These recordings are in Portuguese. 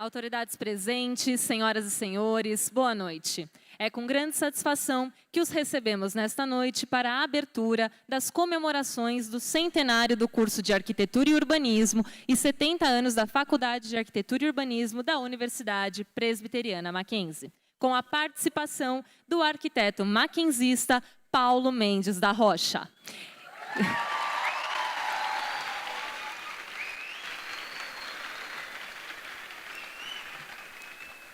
Autoridades presentes, senhoras e senhores, boa noite. É com grande satisfação que os recebemos nesta noite para a abertura das comemorações do centenário do curso de Arquitetura e Urbanismo e 70 anos da Faculdade de Arquitetura e Urbanismo da Universidade Presbiteriana Mackenzie, com a participação do arquiteto mackenzista Paulo Mendes da Rocha.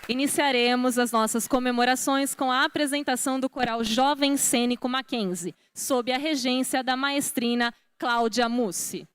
Iniciaremos as nossas comemorações com a apresentação do coral Jovem Cênico Mackenzie, sob a regência da maestrina Cláudia Mussi.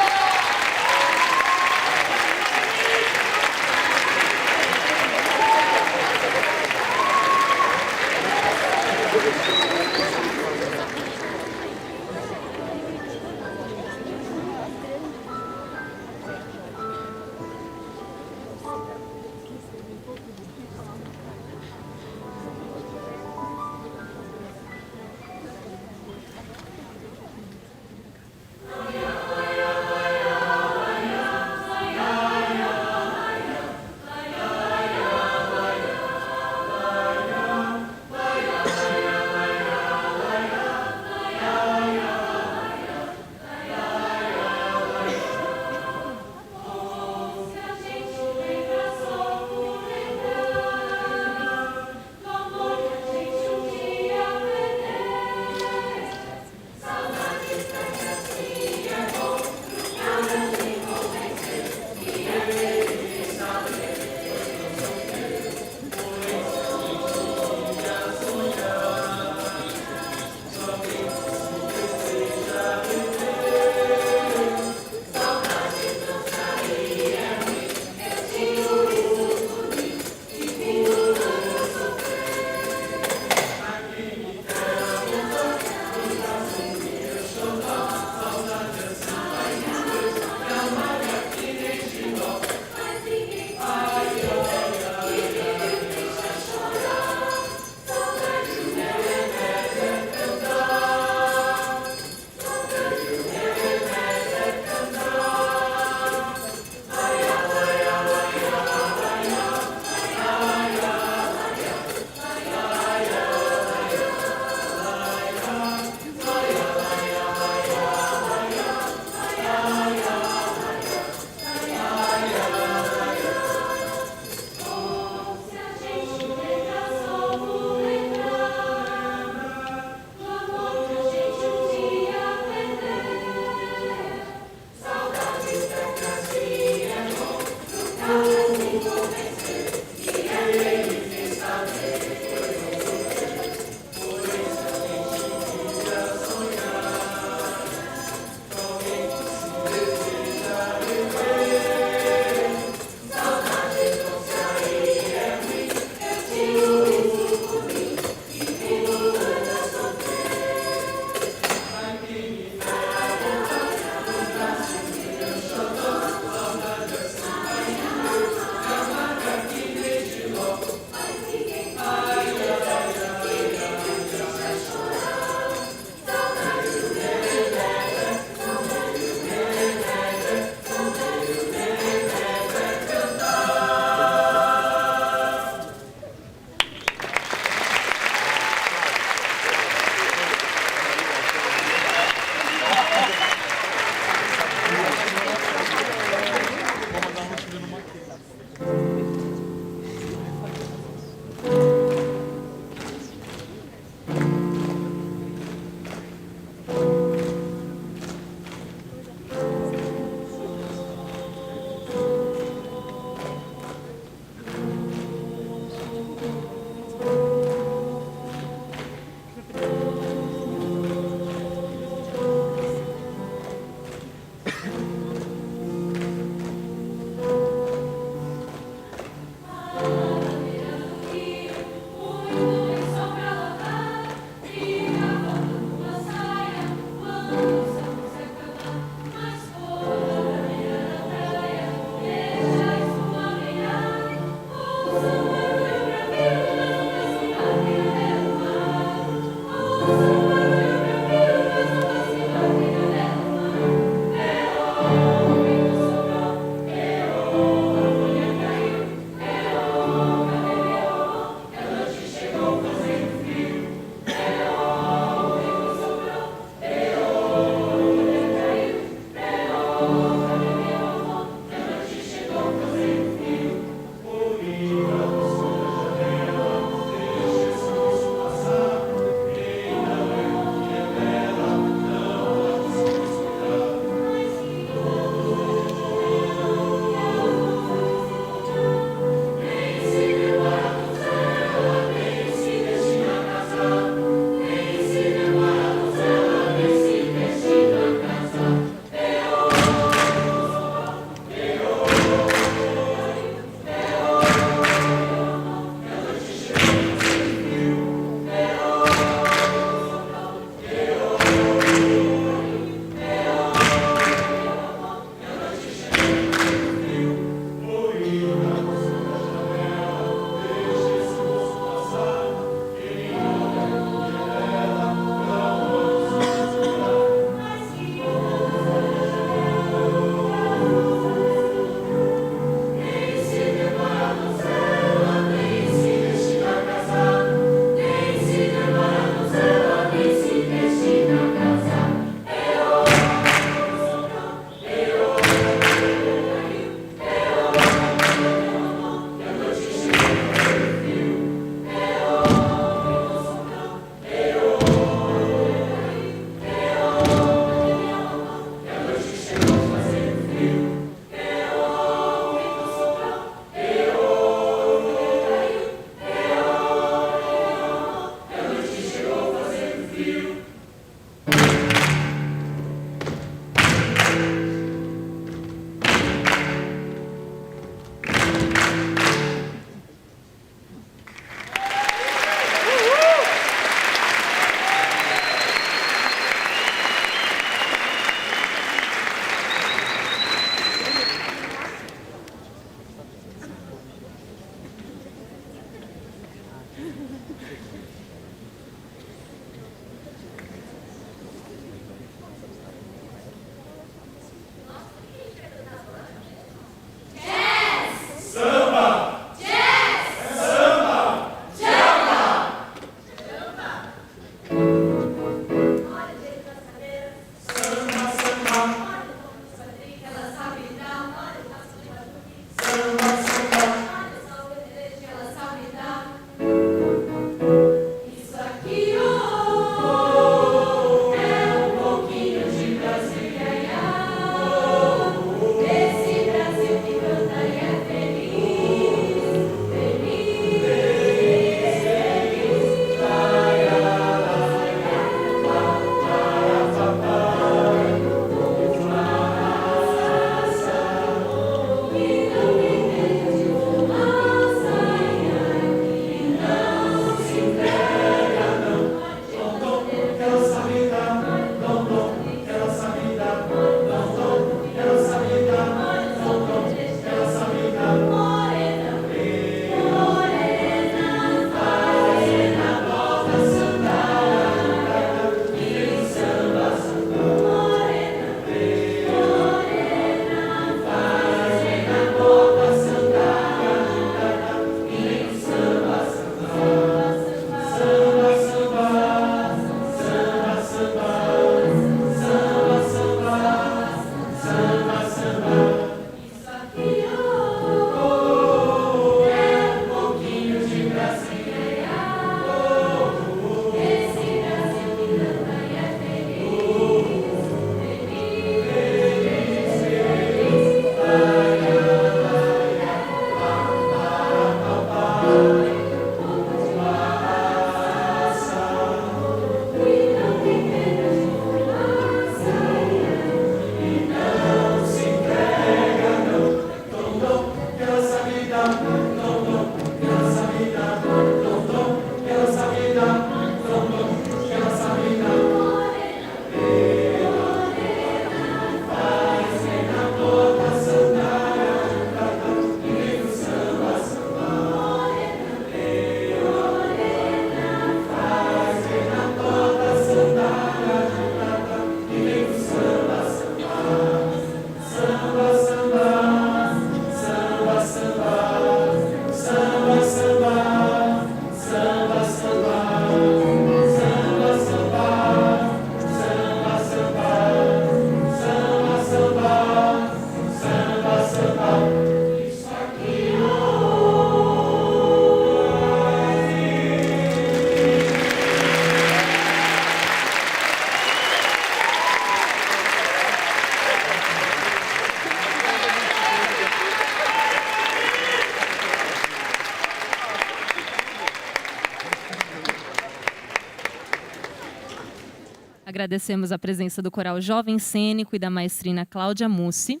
Agradecemos a presença do Coral Jovem Cênico e da maestrina Cláudia Mussi.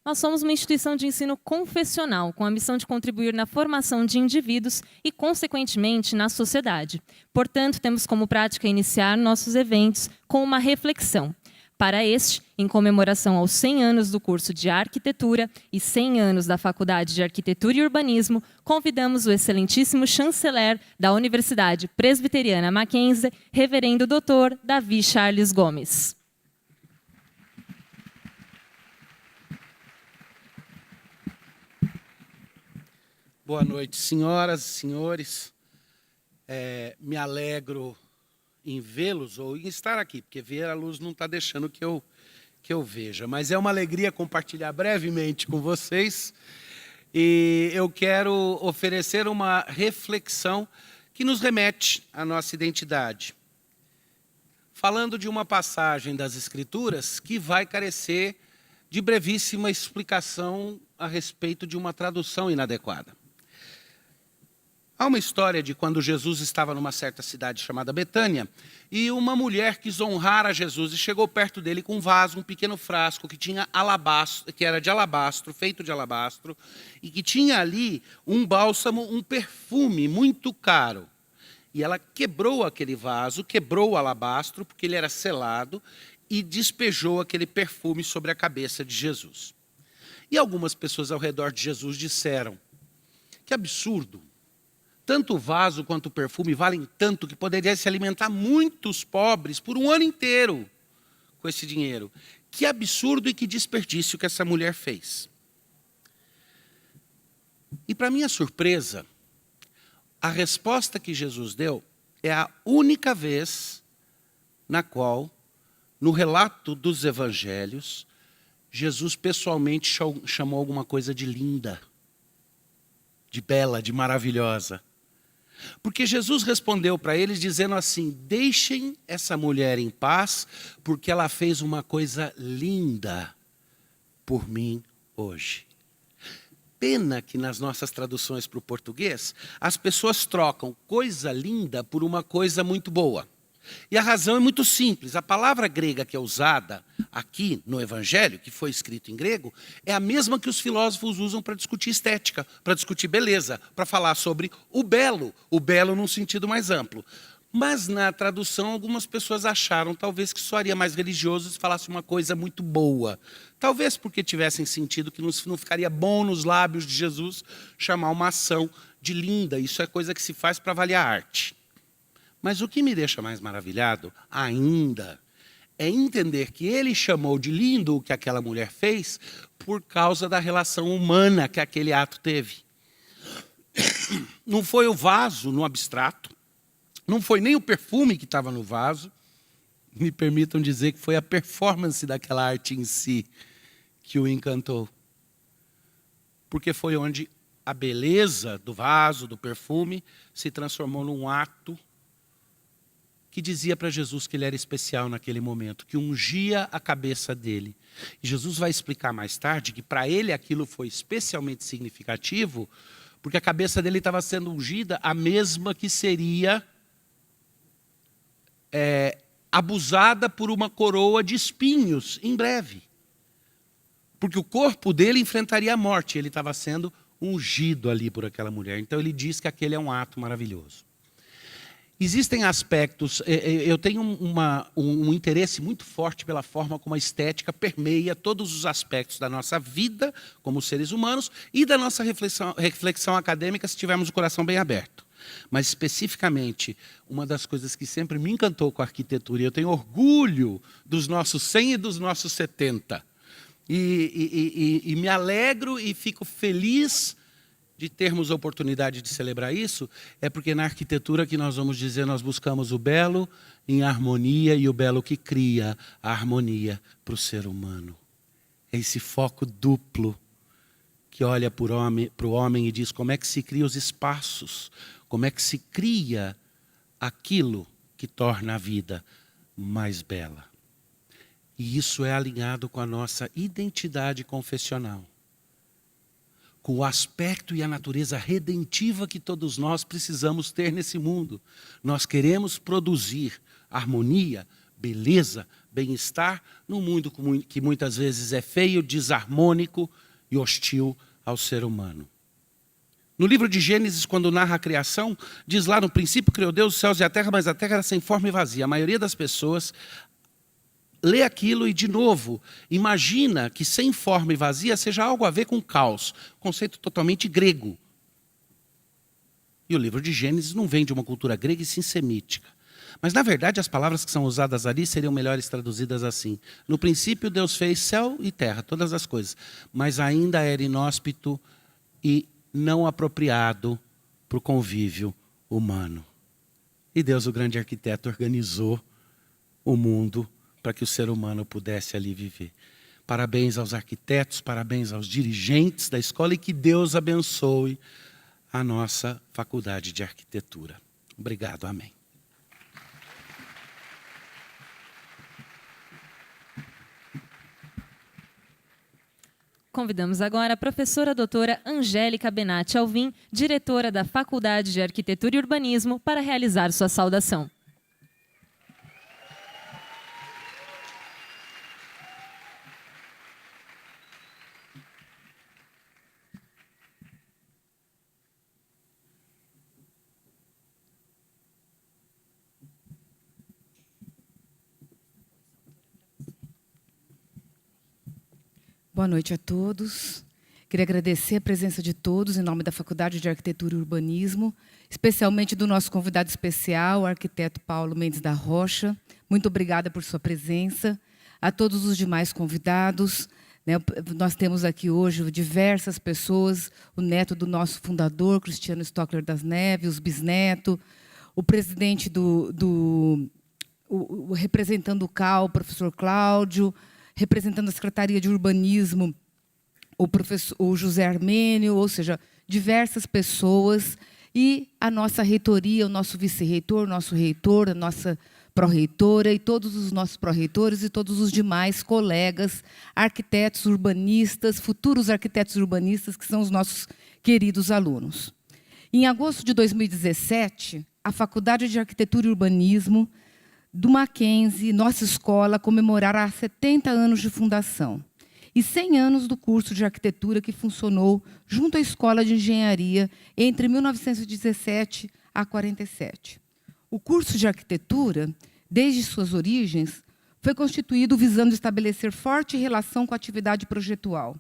Nós somos uma instituição de ensino confessional, com a missão de contribuir na formação de indivíduos e, consequentemente, na sociedade. Portanto, temos como prática iniciar nossos eventos com uma reflexão. Para este, em comemoração aos 100 anos do curso de Arquitetura e 100 anos da Faculdade de Arquitetura e Urbanismo, convidamos o excelentíssimo chanceler da Universidade Presbiteriana Mackenzie, reverendo Dr. Davi Charles Gomes. Boa noite, senhoras e senhores. Me alegro em vê-los ou em estar aqui, porque ver a luz não está deixando que eu veja. Mas é uma alegria compartilhar brevemente com vocês. E eu quero oferecer uma reflexão que nos remete à nossa identidade. Falando de uma passagem das Escrituras que vai carecer de brevíssima explicação a respeito de uma tradução inadequada. Há uma história de quando Jesus estava numa certa cidade chamada Betânia e uma mulher quis honrar a Jesus e chegou perto dele com um vaso, um pequeno frasco que tinha alabastro, que era de alabastro, feito de alabastro, e que tinha ali um bálsamo, um perfume muito caro. E ela quebrou aquele vaso, quebrou o alabastro, porque ele era selado, e despejou aquele perfume sobre a cabeça de Jesus. E algumas pessoas ao redor de Jesus disseram: que absurdo! Tanto o vaso quanto o perfume valem tanto que poderia se alimentar muitos pobres por um ano inteiro com esse dinheiro. Que absurdo e que desperdício que essa mulher fez. E, para minha surpresa, a resposta que Jesus deu é a única vez na qual, no relato dos evangelhos, Jesus pessoalmente chamou alguma coisa de linda, de bela, de maravilhosa. Porque Jesus respondeu para eles dizendo assim: deixem essa mulher em paz, porque ela fez uma coisa linda por mim hoje. Pena que nas nossas traduções para o português, as pessoas trocam coisa linda por uma coisa muito boa. E a razão é muito simples. A palavra grega que é usada aqui no Evangelho, que foi escrito em grego, é a mesma que os filósofos usam para discutir estética, para discutir beleza, para falar sobre o belo num sentido mais amplo. Mas na tradução, algumas pessoas acharam talvez que soaria mais religioso se falasse uma coisa muito boa. Talvez porque tivessem sentido que não ficaria bom nos lábios de Jesus chamar uma ação de linda. Isso é coisa que se faz para avaliar a arte. Mas o que me deixa mais maravilhado ainda é entender que ele chamou de lindo o que aquela mulher fez por causa da relação humana que aquele ato teve. Não foi o vaso no abstrato, não foi nem o perfume que estava no vaso, me permitam dizer que foi a performance daquela arte em si que o encantou. Porque foi onde a beleza do vaso, do perfume, se transformou num ato que dizia para Jesus que ele era especial naquele momento, que ungia a cabeça dele. E Jesus vai explicar mais tarde que para ele aquilo foi especialmente significativo, porque a cabeça dele estava sendo ungida, a mesma que seria abusada por uma coroa de espinhos em breve. Porque o corpo dele enfrentaria a morte, ele estava sendo ungido ali por aquela mulher. Então ele diz que aquele é um ato maravilhoso. Existem aspectos, eu tenho um interesse muito forte pela forma como a estética permeia todos os aspectos da nossa vida como seres humanos e da nossa reflexão acadêmica se tivermos o coração bem aberto. Mas especificamente, uma das coisas que sempre me encantou com a arquitetura, e eu tenho orgulho dos nossos 100 e dos nossos 70, e me alegro e fico feliz de termos a oportunidade de celebrar isso, é porque na arquitetura que nós vamos dizer, nós buscamos o belo em harmonia e o belo que cria a harmonia para o ser humano. É esse foco duplo que olha para o homem e diz como é que se cria os espaços, como é que se cria aquilo que torna a vida mais bela. E isso é alinhado com a nossa identidade confessional, com o aspecto e a natureza redentiva que todos nós precisamos ter nesse mundo. Nós queremos produzir harmonia, beleza, bem-estar num mundo que muitas vezes é feio, desarmônico e hostil ao ser humano. No livro de Gênesis, quando narra a criação, diz lá: no princípio criou Deus os céus e a terra, mas a terra era sem forma e vazia. A maioria das pessoas lê aquilo e, de novo, imagina que sem forma e vazia seja algo a ver com caos, conceito totalmente grego. E o livro de Gênesis não vem de uma cultura grega e sim semítica. Mas, na verdade, as palavras que são usadas ali seriam melhores traduzidas assim: no princípio Deus fez céu e terra, todas as coisas, mas ainda era inóspito e não apropriado para o convívio humano. E Deus, o grande arquiteto, organizou o mundo para que o ser humano pudesse ali viver. Parabéns aos arquitetos, parabéns aos dirigentes da escola e que Deus abençoe a nossa faculdade de arquitetura. Obrigado, amém. Convidamos agora a professora doutora Angélica Benatti Alvim, diretora da Faculdade de Arquitetura e Urbanismo, para realizar sua saudação. Boa noite a todos. Queria agradecer a presença de todos, em nome da Faculdade de Arquitetura e Urbanismo, especialmente do nosso convidado especial, o arquiteto Paulo Mendes da Rocha. Muito obrigada por sua presença. A todos os demais convidados, né, nós temos aqui hoje diversas pessoas, o neto do nosso fundador, Cristiano Stockler das Neves, os bisnetos, o presidente representando o CAU, o professor Cláudio, representando a Secretaria de Urbanismo, o José Armênio, ou seja, diversas pessoas, e a nossa reitoria, o nosso vice-reitor, o nosso reitor, a nossa pró-reitora, e todos os nossos pró-reitores e todos os demais colegas, arquitetos urbanistas, futuros arquitetos urbanistas, que são os nossos queridos alunos. Em agosto de 2017, a Faculdade de Arquitetura e Urbanismo do Mackenzie, nossa escola, comemorará 70 anos de fundação e 100 anos do curso de arquitetura que funcionou junto à Escola de Engenharia entre 1917 a 47. O curso de arquitetura, desde suas origens, foi constituído visando estabelecer forte relação com a atividade projetual,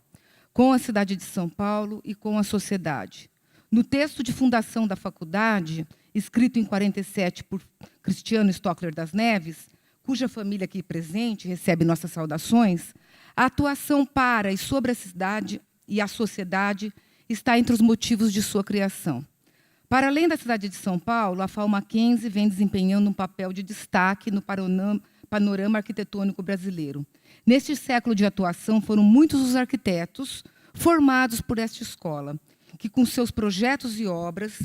com a cidade de São Paulo e com a sociedade. No texto de fundação da faculdade, escrito em 47 por Cristiano Stockler das Neves, cuja família aqui presente recebe nossas saudações, a atuação para e sobre a cidade e a sociedade está entre os motivos de sua criação. Para além da cidade de São Paulo, a FAU Mackenzie vem desempenhando um papel de destaque no panorama arquitetônico brasileiro. Neste século de atuação, foram muitos os arquitetos formados por esta escola, que, com seus projetos e obras,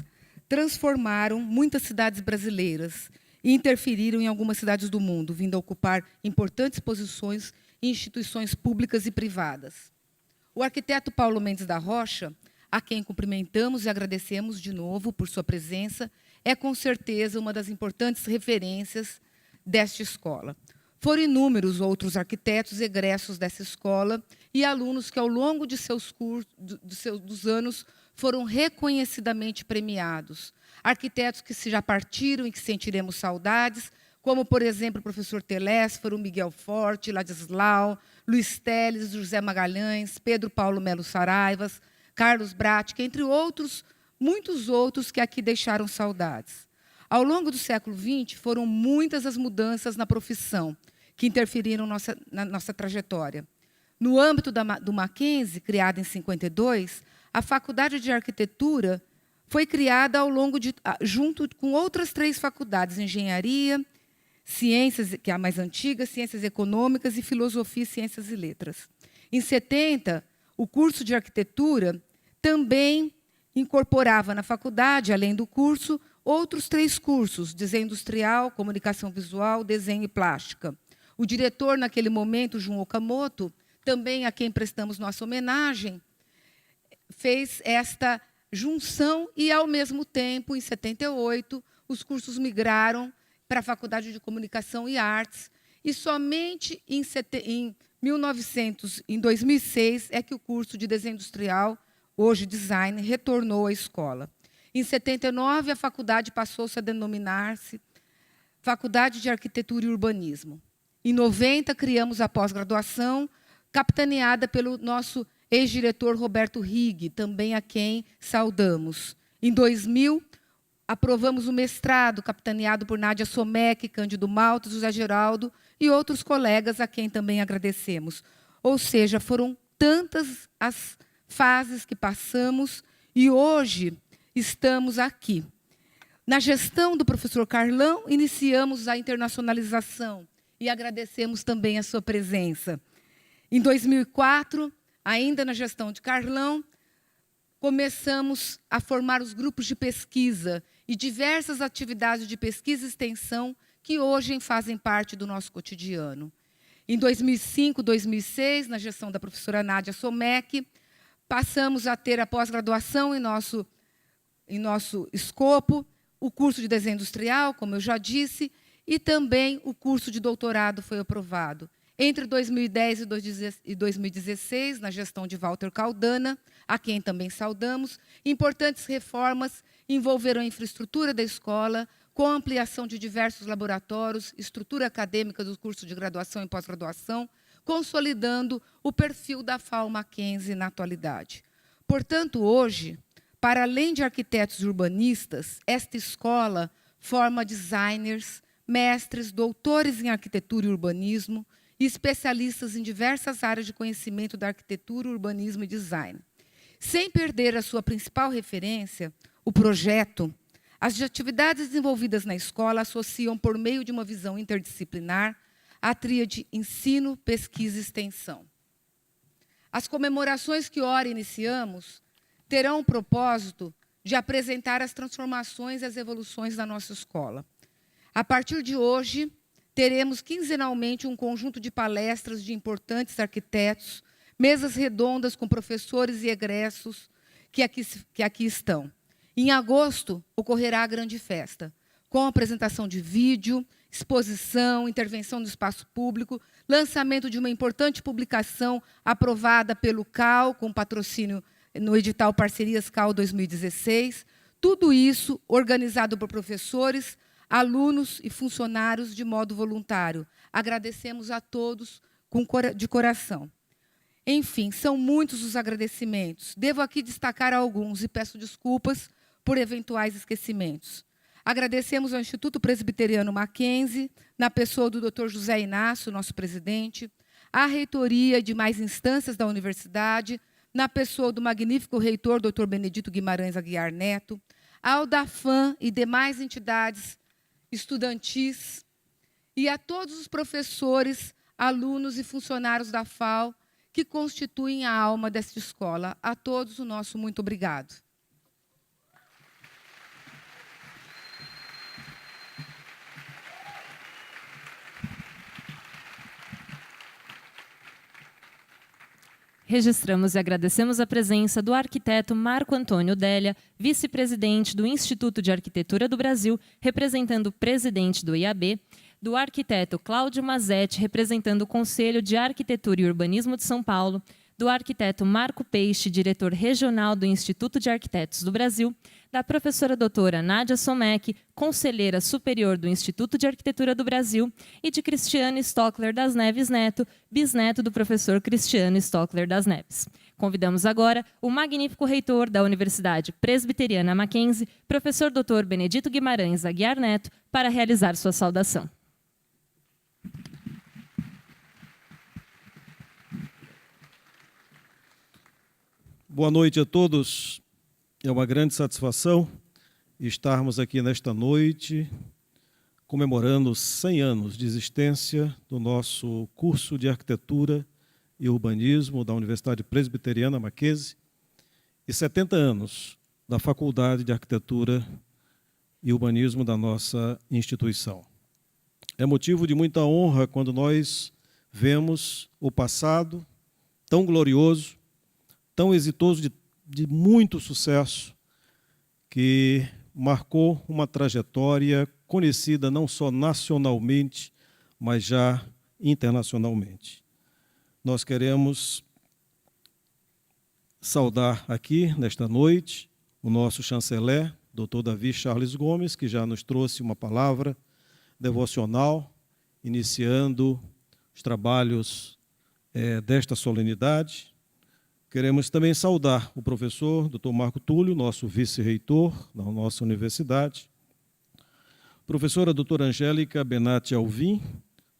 transformaram muitas cidades brasileiras e interferiram em algumas cidades do mundo, vindo a ocupar importantes posições em instituições públicas e privadas. O arquiteto Paulo Mendes da Rocha, a quem cumprimentamos e agradecemos de novo por sua presença, é, com certeza, uma das importantes referências desta escola. Foram inúmeros outros arquitetos egressos dessa escola e alunos que, ao longo de dos anos, foram reconhecidamente premiados. Arquitetos que já partiram e que sentiremos saudades, como, por exemplo, o professor Telésforo, Miguel Forte, Ladislau, Luiz Teles, José Magalhães, Pedro Paulo Melo Saraivas, Carlos Bratic, entre outros, muitos outros que aqui deixaram saudades. Ao longo do século XX, foram muitas as mudanças na profissão que interferiram na nossa trajetória. No âmbito do Mackenzie, criado em 52, a Faculdade de Arquitetura foi criada junto com outras 3 faculdades, Engenharia, Ciências, que é a mais antiga, Ciências Econômicas e Filosofia, Ciências e Letras. Em 70, o curso de Arquitetura também incorporava na faculdade, além do curso, outros 3 cursos, Desenho Industrial, Comunicação Visual, Desenho e Plástica. O diretor, naquele momento, Jun Okamoto, também a quem prestamos nossa homenagem, fez esta junção e, ao mesmo tempo, em 78, os cursos migraram para a Faculdade de Comunicação e Artes, e somente em 2006 é que o curso de Desenho Industrial, hoje Design, retornou à escola. Em 79, a faculdade passou-se a denominar-se Faculdade de Arquitetura e Urbanismo. Em 90, criamos a pós-graduação, capitaneada pelo nosso ex-diretor Roberto Rigg, também a quem saudamos. Em 2000, aprovamos o mestrado, capitaneado por Nádia Somek, Cândido Malta, José Geraldo e outros colegas a quem também agradecemos. Ou seja, foram tantas as fases que passamos e hoje estamos aqui. Na gestão do professor Carlão, iniciamos a internacionalização e agradecemos também a sua presença. Em 2004, ainda na gestão de Carlão, começamos a formar os grupos de pesquisa e diversas atividades de pesquisa e extensão que hoje fazem parte do nosso cotidiano. Em 2005, 2006, na gestão da professora Nádia Somek, passamos a ter a pós-graduação em nosso escopo, o curso de Desenho Industrial, como eu já disse, e também o curso de doutorado foi aprovado. Entre 2010 e 2016, na gestão de Walter Caldana, a quem também saudamos, importantes reformas envolveram a infraestrutura da escola, com a ampliação de diversos laboratórios, estrutura acadêmica do curso de graduação e pós-graduação, consolidando o perfil da FAU Mackenzie na atualidade. Portanto, hoje, para além de arquitetos e urbanistas, esta escola forma designers, mestres, doutores em arquitetura e urbanismo e especialistas em diversas áreas de conhecimento da arquitetura, urbanismo e design. Sem perder a sua principal referência, o projeto, as atividades desenvolvidas na escola associam, por meio de uma visão interdisciplinar, a tríade ensino, pesquisa e extensão. As comemorações que ora iniciamos terão o propósito de apresentar as transformações e as evoluções da nossa escola. A partir de hoje, teremos quinzenalmente um conjunto de palestras de importantes arquitetos, mesas redondas com professores e egressos que aqui estão. Em agosto, ocorrerá a grande festa, com apresentação de vídeo, exposição, intervenção no espaço público, lançamento de uma importante publicação aprovada pelo CAL, com patrocínio no edital Parcerias CAL 2016. Tudo isso organizado por professores, alunos e funcionários de modo voluntário. Agradecemos a todos de coração. Enfim, são muitos os agradecimentos. Devo aqui destacar alguns e peço desculpas por eventuais esquecimentos. Agradecemos ao Instituto Presbiteriano Mackenzie, na pessoa do Dr. José Inácio, nosso presidente, à reitoria e demais instâncias da universidade, na pessoa do magnífico reitor, Dr. Benedito Guimarães Aguiar Neto, ao DAFAM e demais entidades estudantis, e a todos os professores, alunos e funcionários da FAO, que constituem a alma desta escola. A todos o nosso muito obrigado. Registramos e agradecemos a presença do arquiteto Marco Antônio Délia, vice-presidente do Instituto de Arquitetura do Brasil, representando o presidente do IAB, do arquiteto Cláudio Mazetti, representando o Conselho de Arquitetura e Urbanismo de São Paulo, do arquiteto Marco Peixe, diretor regional do Instituto de Arquitetos do Brasil, da professora doutora Nádia Somek, conselheira superior do Instituto de Arquitetura do Brasil, e de Cristiano Stockler das Neves Neto, bisneto do professor Cristiano Stockler das Neves. Convidamos agora o magnífico reitor da Universidade Presbiteriana Mackenzie, professor Dr. Benedito Guimarães Aguiar Neto, para realizar sua saudação. Boa noite a todos. É uma grande satisfação estarmos aqui nesta noite comemorando 100 anos de existência do nosso curso de Arquitetura e Urbanismo da Universidade Presbiteriana Mackenzie e 70 anos da Faculdade de Arquitetura e Urbanismo da nossa instituição. É motivo de muita honra quando nós vemos o passado tão glorioso, tão exitoso, de muito sucesso, que marcou uma trajetória conhecida não só nacionalmente, mas já internacionalmente. Nós queremos saudar aqui, nesta noite, o nosso chanceler, Dr. Davi Charles Gomes, que já nos trouxe uma palavra devocional, iniciando os trabalhos desta solenidade. Queremos também saudar o professor Dr. Marco Túlio, nosso vice-reitor da nossa universidade, professora doutora Angélica Benatti Alvim,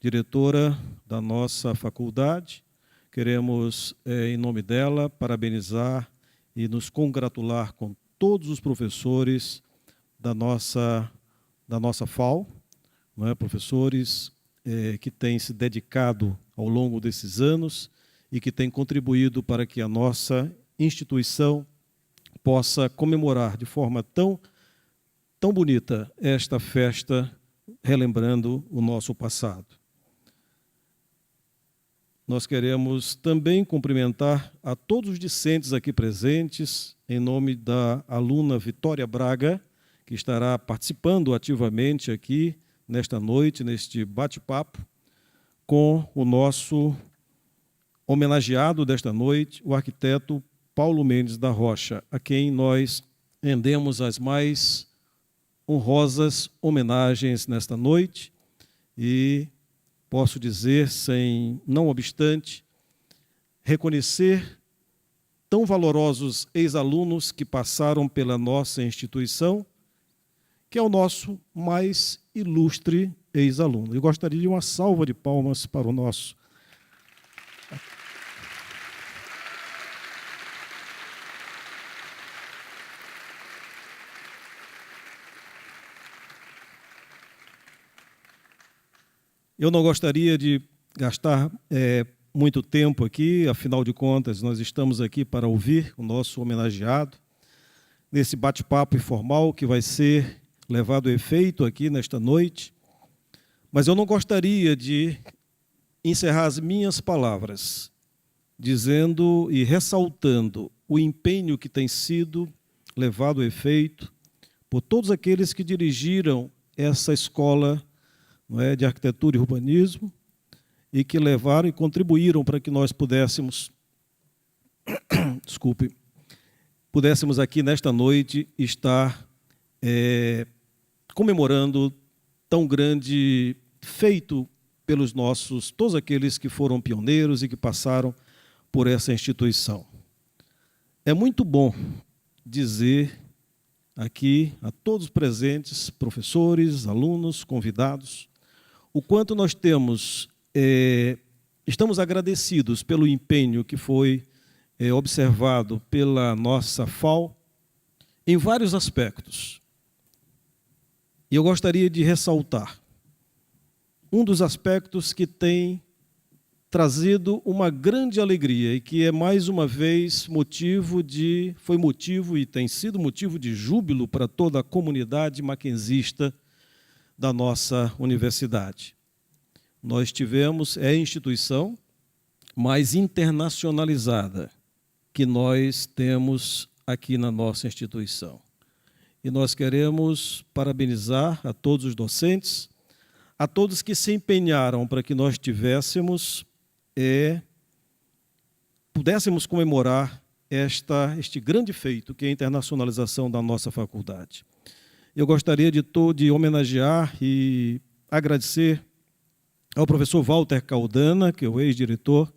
diretora da nossa faculdade. Queremos, em nome dela, parabenizar e nos congratular com todos os professores da nossa FAO, não é? Professores que têm se dedicado ao longo desses anos e que têm contribuído para que a nossa instituição possa comemorar de forma tão bonita esta festa, relembrando o nosso passado. Nós queremos também cumprimentar a todos os discentes aqui presentes, em nome da aluna Vitória Braga, que estará participando ativamente aqui nesta noite, neste bate-papo, com o nosso homenageado desta noite, o arquiteto Paulo Mendes da Rocha, a quem nós rendemos as mais honrosas homenagens nesta noite, e posso dizer, não obstante, reconhecer tão valorosos ex-alunos que passaram pela nossa instituição, que é o nosso mais ilustre ex-aluno. Eu gostaria de uma salva de palmas para o nosso. Eu não gostaria de gastar muito tempo aqui, afinal de contas, nós estamos aqui para ouvir o nosso homenageado, nesse bate-papo informal que vai ser levado a efeito aqui nesta noite. Mas eu não gostaria de encerrar as minhas palavras dizendo e ressaltando o empenho que tem sido levado a efeito por todos aqueles que dirigiram essa escola, não é, de arquitetura e urbanismo, e que levaram e contribuíram para que nós pudéssemos, pudéssemos aqui nesta noite estar comemorando tão grande feito pelos nossos, todos aqueles que foram pioneiros e que passaram por essa instituição. É muito bom dizer aqui a todos os presentes, professores, alunos, convidados, o quanto nós estamos agradecidos pelo empenho que foi observado pela nossa FAO em vários aspectos. E eu gostaria de ressaltar um dos aspectos que tem trazido uma grande alegria e que é, mais uma vez, foi motivo e tem sido motivo de júbilo para toda a comunidade maquenzista da nossa universidade. Nós tivemos, é a instituição mais internacionalizada que nós temos aqui na nossa instituição. E nós queremos parabenizar a todos os docentes, a todos que se empenharam para que nós pudéssemos comemorar este grande feito, que é a internacionalização da nossa faculdade. Eu gostaria de homenagear e agradecer ao professor Walter Caldana, que é o ex-diretor,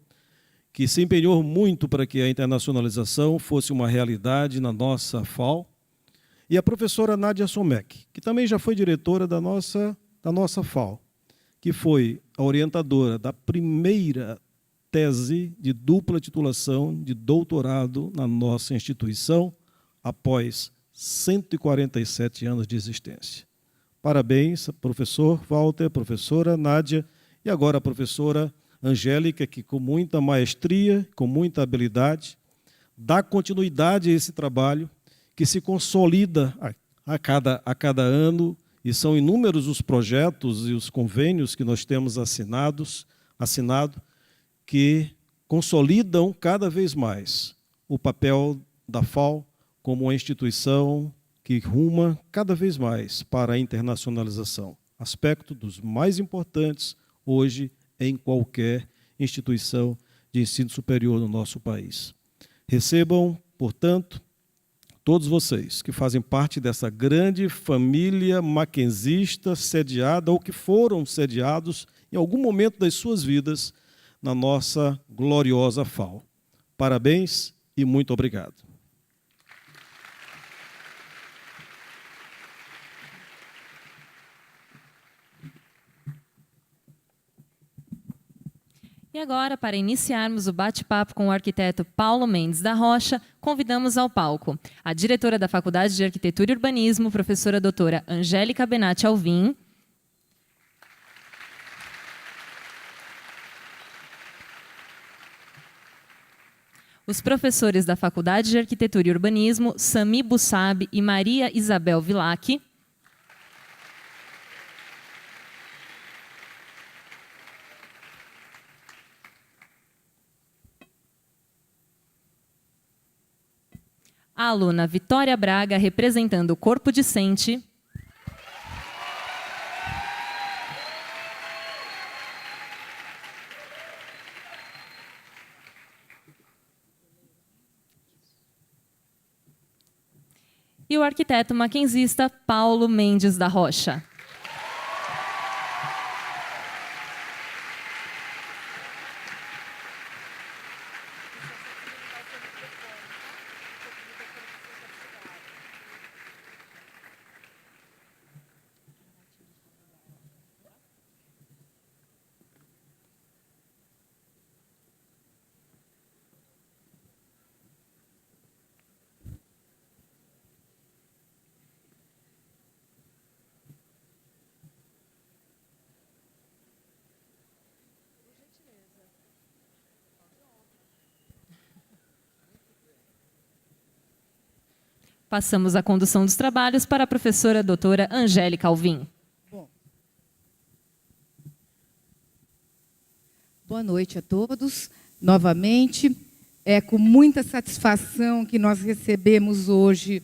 que se empenhou muito para que a internacionalização fosse uma realidade na nossa FAO, e a professora Nádia Somek, que também já foi diretora da nossa FAO, que foi a orientadora da primeira tese de dupla titulação de doutorado na nossa instituição, após 147 anos de existência. Parabéns, professor Walter, professora Nádia, e agora a professora Angélica, que com muita maestria, com muita habilidade, dá continuidade a esse trabalho, que se consolida a cada ano, e são inúmeros os projetos e os convênios que nós temos assinado, que consolidam cada vez mais o papel da FAO como uma instituição que ruma cada vez mais para a internacionalização, aspecto dos mais importantes hoje em qualquer instituição de ensino superior no nosso país. Recebam, portanto, todos vocês que fazem parte dessa grande família maquenzista sediada ou que foram sediados em algum momento das suas vidas na nossa gloriosa FAO. Parabéns e muito obrigado. E agora, para iniciarmos o bate-papo com o arquiteto Paulo Mendes da Rocha, convidamos ao palco a diretora da Faculdade de Arquitetura e Urbanismo, professora doutora Angélica Benatti Alvim, os professores da Faculdade de Arquitetura e Urbanismo, Sami Bussab e Maria Isabel Vilac, a aluna Vitória Braga, representando o corpo discente, e o arquiteto maquenzista Paulo Mendes da Rocha. Passamos a condução dos trabalhos para a professora doutora Angélica Alvim. Boa noite a todos. Novamente, é com muita satisfação que nós recebemos hoje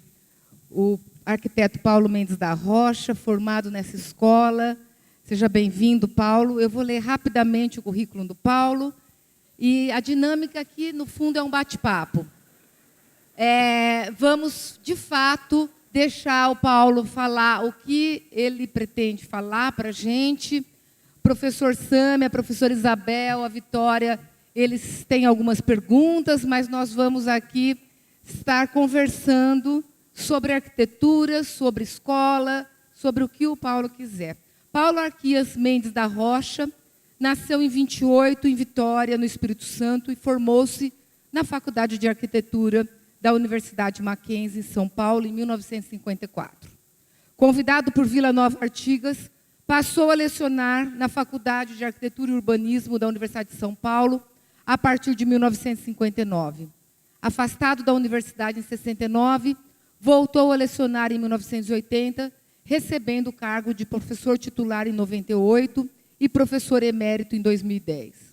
o arquiteto Paulo Mendes da Rocha, formado nessa escola. Seja bem-vindo, Paulo. Eu vou ler rapidamente o currículo do Paulo. E a dinâmica aqui, no fundo, é um bate-papo. Vamos, de fato, deixar o Paulo falar o que ele pretende falar para a gente. O professor Sami, a professora Isabel, a Vitória, eles têm algumas perguntas, mas nós vamos aqui estar conversando sobre arquitetura, sobre escola, sobre o que o Paulo quiser. Paulo Arquias Mendes da Rocha nasceu em 28, em Vitória, no Espírito Santo, e formou-se na Faculdade de Arquitetura da Universidade Mackenzie, em São Paulo, em 1954. Convidado por Vila Nova Artigas, passou a lecionar na Faculdade de Arquitetura e Urbanismo da Universidade de São Paulo, a partir de 1959. Afastado da universidade em 69, voltou a lecionar em 1980, recebendo o cargo de professor titular em 98 e professor emérito em 2010.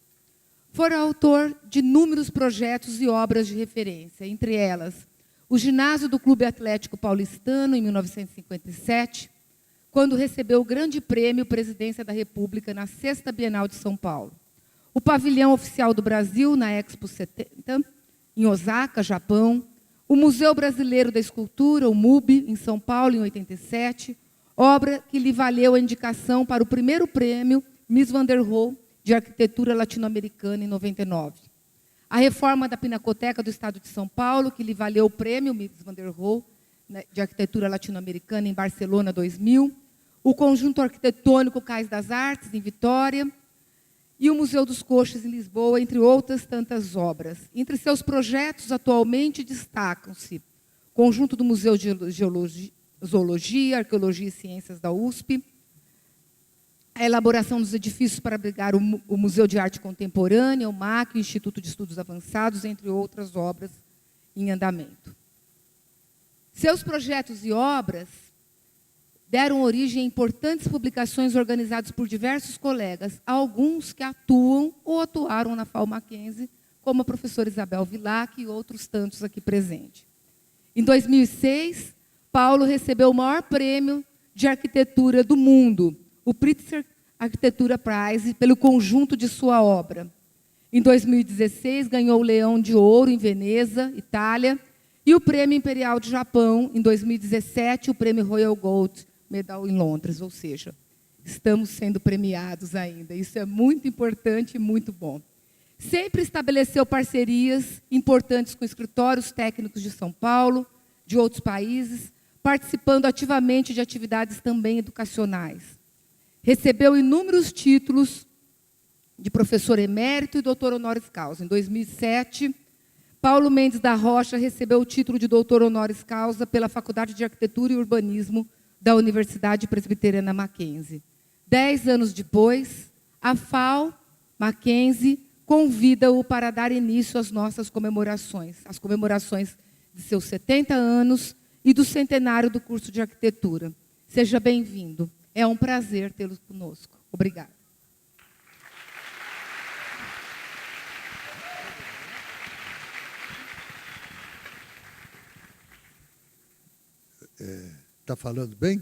Foi autor de inúmeros projetos e obras de referência, entre elas o ginásio do Clube Atlético Paulistano, em 1957, quando recebeu o grande prêmio Presidência da República na 6ª Bienal de São Paulo. O pavilhão oficial do Brasil, na Expo 70, em Osaka, Japão. O Museu Brasileiro da Escultura, o MUB, em São Paulo, em 87, obra que lhe valeu a indicação para o primeiro prêmio Miss Van der Rohe de Arquitetura Latino-Americana, em 99. A reforma da Pinacoteca do Estado de São Paulo, que lhe valeu o prêmio Miss Van der Rohe de Arquitetura Latino-Americana, em Barcelona, 2000. O Conjunto Arquitetônico Cais das Artes, em Vitória. E o Museu dos Coches, em Lisboa, entre outras tantas obras. Entre seus projetos, atualmente, destacam-se o conjunto do Museu de Zoologia, Arqueologia e Ciências da USP, a elaboração dos edifícios para abrigar o Museu de Arte Contemporânea, o MAC, o Instituto de Estudos Avançados, entre outras obras em andamento. Seus projetos e obras deram origem a importantes publicações organizadas por diversos colegas, alguns que atuam ou atuaram na FAO Mackenzie, como a professora Isabel Vilac e outros tantos aqui presentes. Em 2006, Paulo recebeu o maior prêmio de arquitetura do mundo, o Pritzker Arquitetura Prize, pelo conjunto de sua obra. Em 2016, ganhou o Leão de Ouro em Veneza, Itália, e o Prêmio Imperial de Japão. Em 2017, o Prêmio Royal Gold Medal em Londres, ou seja, estamos sendo premiados ainda. Isso é muito importante e muito bom. Sempre estabeleceu parcerias importantes com escritórios técnicos de São Paulo, de outros países, participando ativamente de atividades também educacionais. Recebeu inúmeros títulos de professor emérito e doutor honoris causa. Em 2007, Paulo Mendes da Rocha recebeu o título de doutor honoris causa pela Faculdade de Arquitetura e Urbanismo da Universidade Presbiteriana Mackenzie. 10 anos depois, a FAO Mackenzie convida-o para dar início às nossas comemorações, as comemorações de seus 70 anos e do centenário do curso de arquitetura. Seja bem-vindo. É um prazer tê-lo conosco. Obrigada. Está falando bem?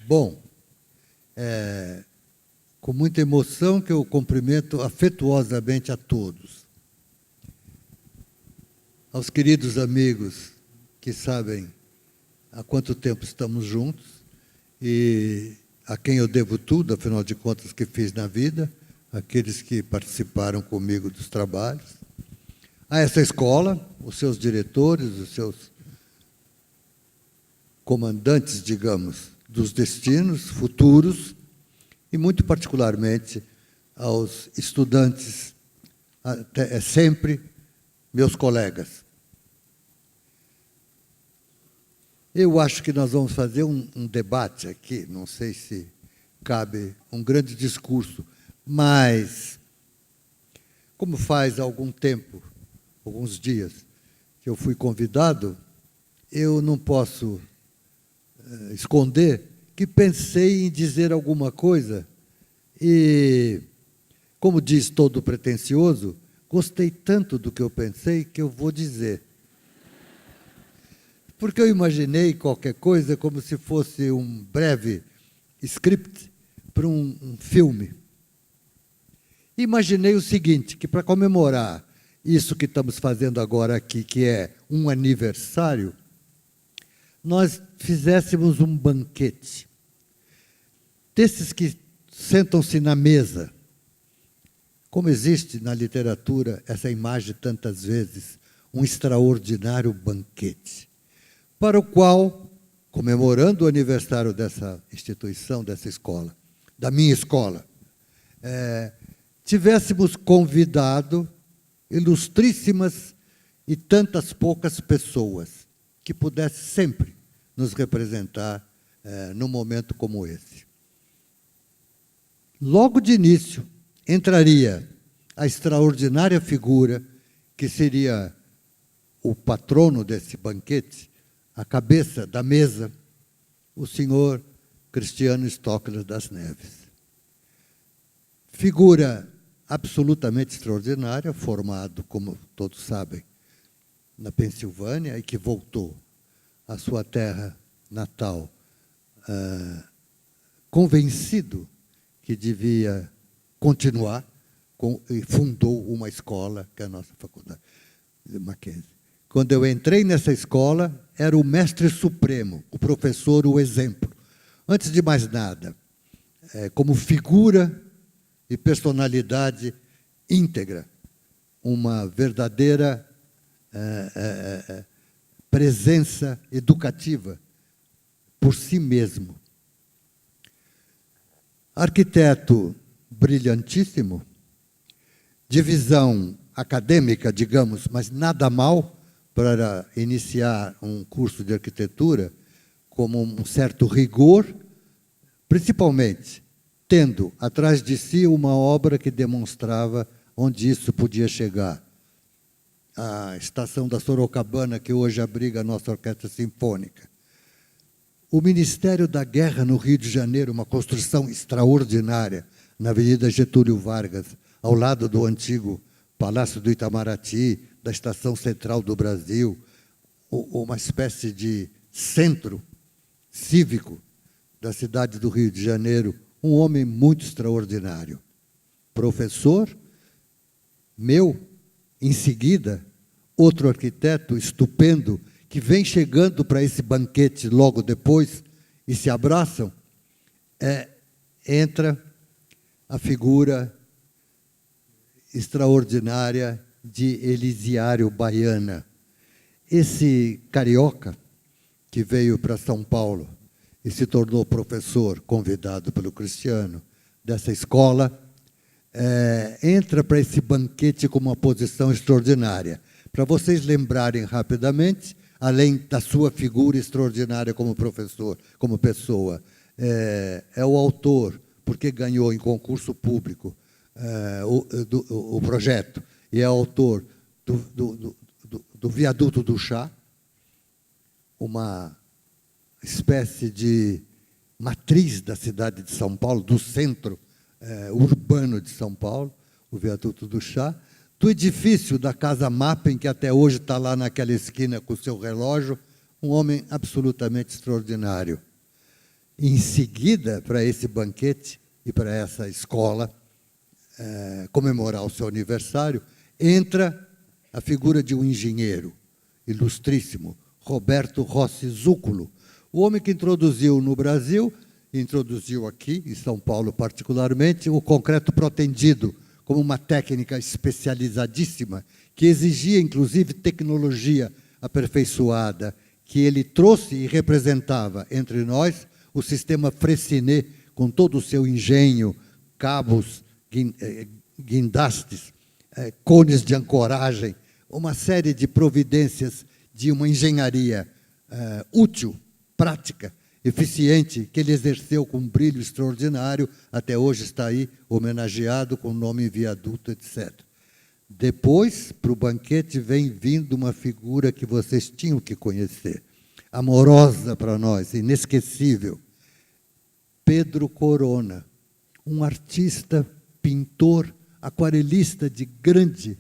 Bom, com muita emoção que eu cumprimento afetuosamente a todos. Aos queridos amigos que sabem há quanto tempo estamos juntos e a quem eu devo tudo, afinal de contas, que fiz na vida, aqueles que participaram comigo dos trabalhos, a essa escola, os seus diretores, os seus comandantes, digamos, dos destinos futuros, e muito particularmente aos estudantes, sempre meus colegas. Eu acho que nós vamos fazer um debate aqui, não sei se cabe um grande discurso, mas, como faz algum tempo, alguns dias, que eu fui convidado, eu não posso esconder que pensei em dizer alguma coisa e, como diz todo pretensioso, gostei tanto do que eu pensei que eu vou dizer. Porque eu imaginei qualquer coisa como se fosse um breve script para um filme. Imaginei o seguinte, que para comemorar isso que estamos fazendo agora aqui, que é um aniversário, nós fizéssemos um banquete. Desses que sentam-se na mesa, como existe na literatura essa imagem tantas vezes, um extraordinário banquete, para o qual, comemorando o aniversário dessa instituição, dessa escola, da minha escola, tivéssemos convidado ilustríssimas e tantas poucas pessoas que pudessem sempre nos representar num momento como esse. Logo de início, entraria a extraordinária figura que seria o patrono desse banquete, a cabeça da mesa, o senhor Cristiano Stockler das Neves. Figura absolutamente extraordinária, formado, como todos sabem, na Pensilvânia e que voltou à sua terra natal, convencido que devia continuar, e fundou uma escola, que é a nossa faculdade de Mackenzie. Quando eu entrei nessa escola, era o mestre supremo, o professor, o exemplo. Antes de mais nada, como figura e personalidade íntegra, uma verdadeira presença educativa por si mesmo. Arquiteto brilhantíssimo, de visão acadêmica, digamos, mas nada mal para iniciar um curso de arquitetura, como um certo rigor, principalmente tendo atrás de si uma obra que demonstrava onde isso podia chegar. A estação da Sorocabana, que hoje abriga a nossa orquestra sinfônica. O Ministério da Guerra no Rio de Janeiro, uma construção extraordinária, na Avenida Getúlio Vargas, ao lado do antigo Palácio do Itamaraty, da Estação Central do Brasil, uma espécie de centro cívico da cidade do Rio de Janeiro, um homem muito extraordinário. Professor, meu, em seguida, outro arquiteto estupendo, que vem chegando para esse banquete logo depois, e se abraçam, entra a figura extraordinária de Elisiário Baiana. Esse carioca que veio para São Paulo e se tornou professor, convidado pelo Cristiano, dessa escola, entra para esse banquete com uma posição extraordinária. Para vocês lembrarem rapidamente, além da sua figura extraordinária como professor, como pessoa, é o autor, porque ganhou em concurso público o projeto, e é autor do Viaduto do Chá, uma espécie de matriz da cidade de São Paulo, do centro urbano de São Paulo, o Viaduto do Chá, do edifício da Casa Mapping, que até hoje está lá naquela esquina com o seu relógio, um homem absolutamente extraordinário. Em seguida, para esse banquete e para essa escola comemorar o seu aniversário, entra a figura de um engenheiro ilustríssimo, Roberto Rossi Zúculo, o homem que introduziu no Brasil, introduziu aqui, em São Paulo particularmente, o concreto protendido, como uma técnica especializadíssima, que exigia, inclusive, tecnologia aperfeiçoada, que ele trouxe e representava entre nós o sistema Freycinet, com todo o seu engenho, cabos, guindastes, cones de ancoragem, uma série de providências de uma engenharia útil, prática, eficiente, que ele exerceu com um brilho extraordinário, até hoje está aí homenageado com o nome em viaduto, etc. Depois, para o banquete, vem vindo uma figura que vocês tinham que conhecer, amorosa para nós, inesquecível. Pedro Corona, um artista, pintor, aquarelista de grande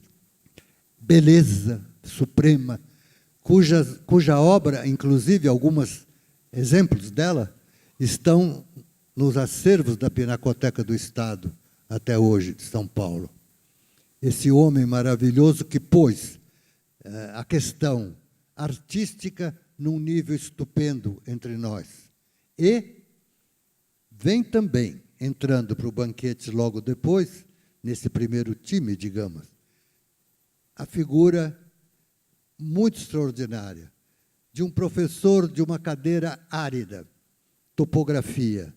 beleza suprema, cuja obra, inclusive alguns exemplos dela, estão nos acervos da Pinacoteca do Estado, até hoje, de São Paulo. Esse homem maravilhoso que pôs a questão artística num nível estupendo entre nós. E vem também, entrando para o banquete logo depois, nesse primeiro time, digamos, a figura muito extraordinária de um professor de uma cadeira árida, topografia,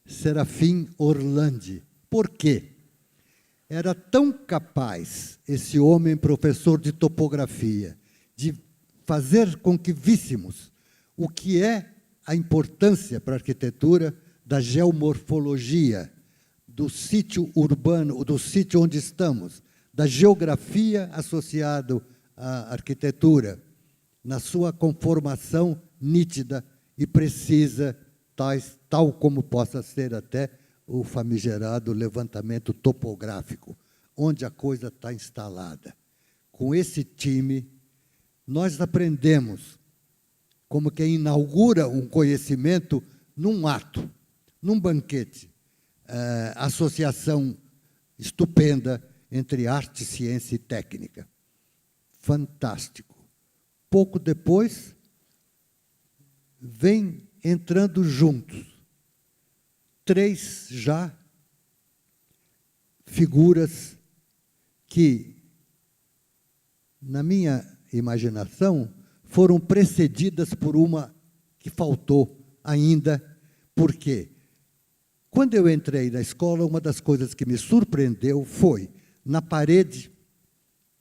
Serafim Orlandi. Por quê? Era tão capaz, esse homem professor de topografia, de fazer com que víssemos o que é a importância para a arquitetura da geomorfologia, do sítio urbano, do sítio onde estamos, da geografia associada à arquitetura, na sua conformação nítida e precisa, tal como possa ser até o famigerado levantamento topográfico, onde a coisa está instalada. Com esse time, nós aprendemos como quem inaugura um conhecimento num ato, num banquete, associação estupenda entre arte, ciência e técnica. Fantástico. Pouco depois, vem entrando juntos 3 já figuras que, na minha imaginação, foram precedidas por uma que faltou ainda. Por quê? Quando eu entrei na escola, uma das coisas que me surpreendeu foi, na parede,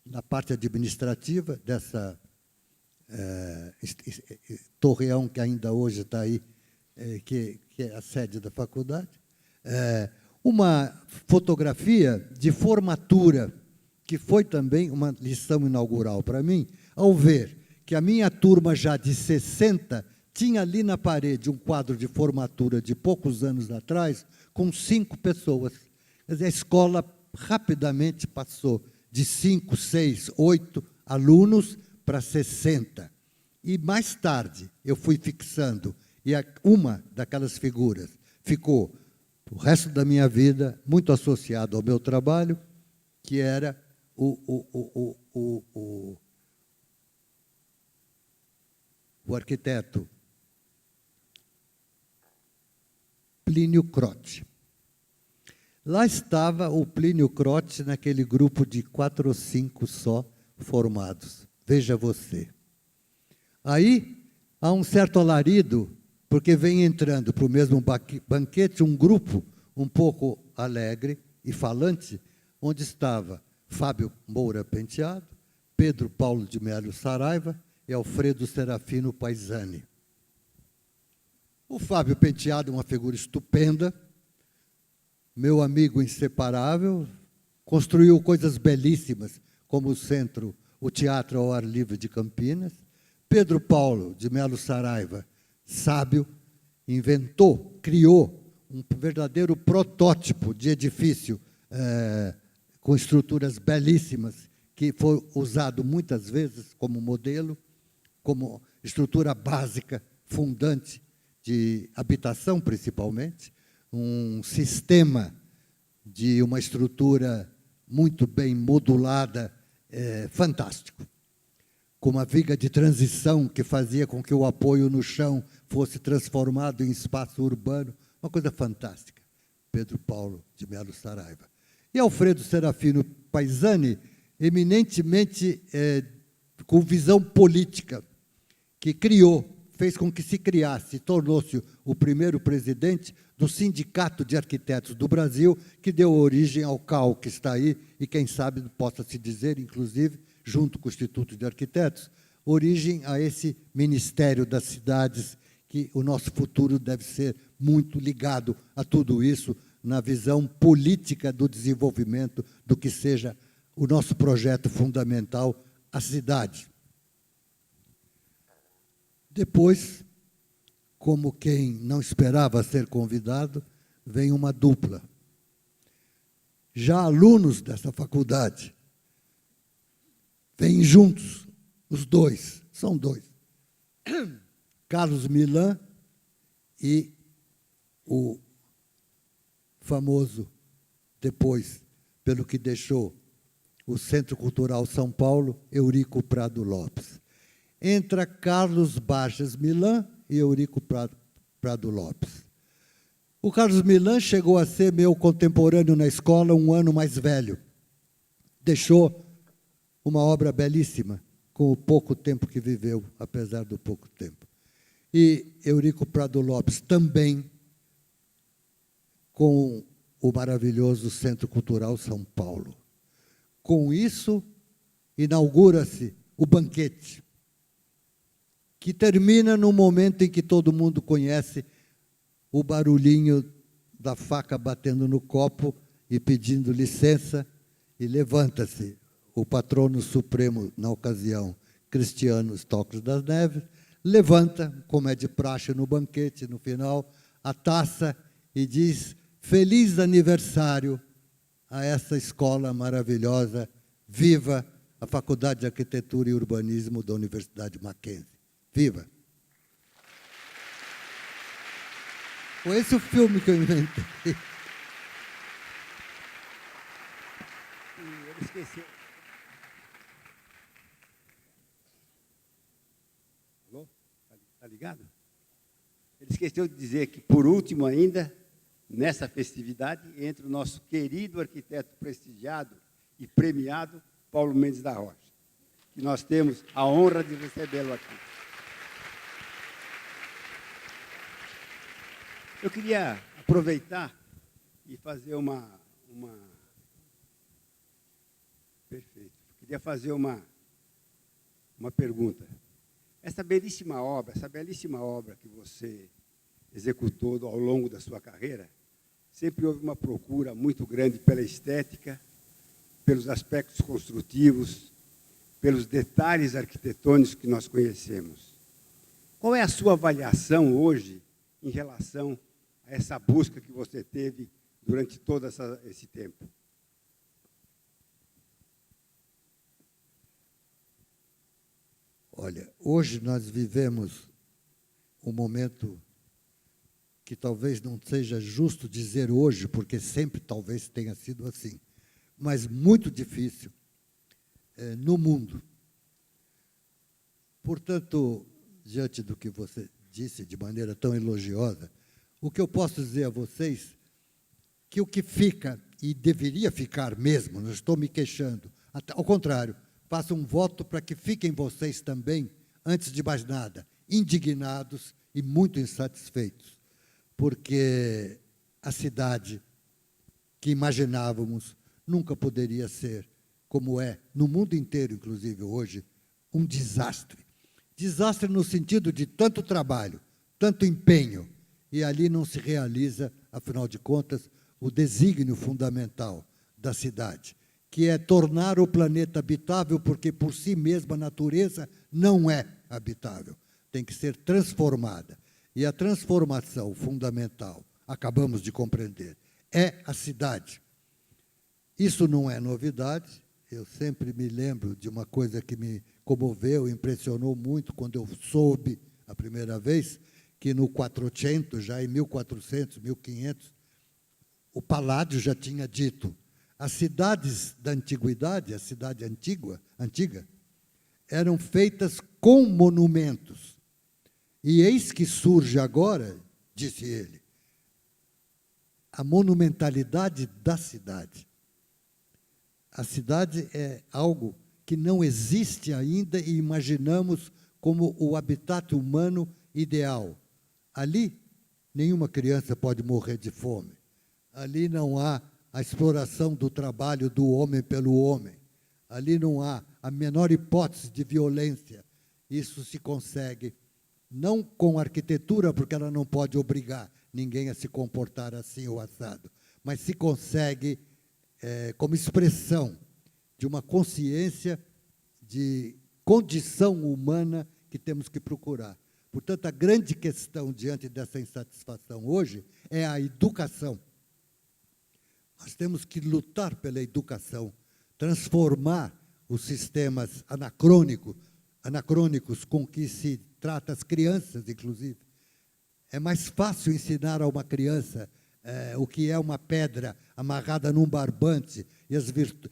na parte administrativa dessa torreão que ainda hoje está aí, que é a sede da faculdade, uma fotografia de formatura, que foi também uma lição inaugural para mim, ao ver que a minha turma já de 60 tinha ali na parede um quadro de formatura de poucos anos atrás, com 5 pessoas. Quer dizer, a escola rapidamente passou de 5, 6, 8 alunos para 60. E mais tarde eu fui fixando, e uma daquelas figuras ficou o resto da minha vida muito associado ao meu trabalho, que era o arquiteto Plínio Crotty. Lá estava o Plínio Crotty naquele grupo de 4 ou 5 só formados. Veja você. Aí há um certo alarido, porque vem entrando para o mesmo banquete um grupo um pouco alegre e falante, onde estava Fábio Moura Penteado, Pedro Paulo de Melo Saraiva e Alfredo Serafino Paisani. O Fábio Penteado, uma figura estupenda, meu amigo inseparável, construiu coisas belíssimas, como o centro, o Teatro ao Ar Livre de Campinas. Pedro Paulo de Melo Saraiva, sábio, inventou, criou um verdadeiro protótipo de edifício com estruturas belíssimas, que foi usado muitas vezes como modelo, como estrutura básica, fundante de habitação, principalmente, um sistema de uma estrutura muito bem modulada, fantástico, com uma viga de transição que fazia com que o apoio no chão fosse transformado em espaço urbano, uma coisa fantástica. Pedro Paulo de Melo Saraiva. E Alfredo Serafino Paisani, eminentemente com visão política, que fez com que se criasse, tornou-se o primeiro presidente do Sindicato de Arquitetos do Brasil, que deu origem ao CAU, que está aí, e quem sabe possa se dizer, inclusive, junto com o Instituto de Arquitetos, origem a esse Ministério das Cidades, que o nosso futuro deve ser muito ligado a tudo isso, na visão política do desenvolvimento do que seja o nosso projeto fundamental, a cidade. Depois, como quem não esperava ser convidado, vem uma dupla. Já alunos dessa faculdade, vêm juntos, os dois, são dois. Carlos Milan e o famoso, depois, pelo que deixou o Centro Cultural São Paulo, Eurico Prado Lopes. Entra Carlos Baixas Milan e Eurico Prado Lopes. O Carlos Milan chegou a ser meu contemporâneo na escola, um ano mais velho. Deixou uma obra belíssima, com o pouco tempo que viveu, apesar do pouco tempo. E Eurico Prado Lopes também, com o maravilhoso Centro Cultural São Paulo. Com isso, inaugura-se o banquete, que termina no momento em que todo mundo conhece o barulhinho da faca batendo no copo e pedindo licença, e levanta-se o patrono supremo, na ocasião, Cristiano Stocles das Neves, levanta, como é de praxe no banquete, no final, a taça e diz: feliz aniversário a essa escola maravilhosa, viva a Faculdade de Arquitetura e Urbanismo da Universidade Mackenzie. Viva! Foi esse o filme que eu inventei. Ele esqueceu. Alô? Tá ligado? Ele esqueceu de dizer que, por último ainda, nessa festividade, entra o nosso querido arquiteto prestigiado e premiado, Paulo Mendes da Rocha, que nós temos a honra de recebê-lo aqui. Eu queria aproveitar e fazer Perfeito. Queria fazer uma pergunta. Essa belíssima obra que você executou ao longo da sua carreira, sempre houve uma procura muito grande pela estética, pelos aspectos construtivos, pelos detalhes arquitetônicos que nós conhecemos. Qual é a sua avaliação hoje em relação a essa busca que você teve durante todo esse tempo? Olha, hoje nós vivemos um momento que talvez não seja justo dizer hoje, porque sempre talvez tenha sido assim, mas muito difícil no mundo. Portanto, diante do que você disse de maneira tão elogiosa, o que eu posso dizer a vocês, que o que fica, e deveria ficar mesmo, não estou me queixando, ao contrário, faço um voto para que fiquem vocês também, antes de mais nada, indignados e muito insatisfeitos, porque a cidade que imaginávamos nunca poderia ser, como é, no mundo inteiro, inclusive hoje, um desastre. Desastre no sentido de tanto trabalho, tanto empenho, e ali não se realiza, afinal de contas, o desígnio fundamental da cidade, que é tornar o planeta habitável, porque por si mesma a natureza não é habitável, tem que ser transformada. E a transformação fundamental, acabamos de compreender, é a cidade. Isso não é novidade, eu sempre me lembro de uma coisa que me comoveu, impressionou muito quando eu soube a primeira vez que no 400, já em 1400, 1500, o Palladio já tinha dito: as cidades da antiguidade, a cidade antiga, eram feitas com monumentos. E eis que surge agora, disse ele, a monumentalidade da cidade. A cidade é algo que não existe ainda e imaginamos como o habitat humano ideal. Ali, nenhuma criança pode morrer de fome. Ali não há a exploração do trabalho do homem pelo homem. Ali não há a menor hipótese de violência. Isso se consegue não com arquitetura, porque ela não pode obrigar ninguém a se comportar assim ou assado, mas se consegue como expressão de de uma consciência de condição humana que temos que procurar. Portanto, a grande questão diante dessa insatisfação hoje é a educação. Nós temos que lutar pela educação, transformar os sistemas anacrônicos com que se trata as crianças, inclusive. É mais fácil ensinar a uma criança o que é uma pedra amarrada num barbante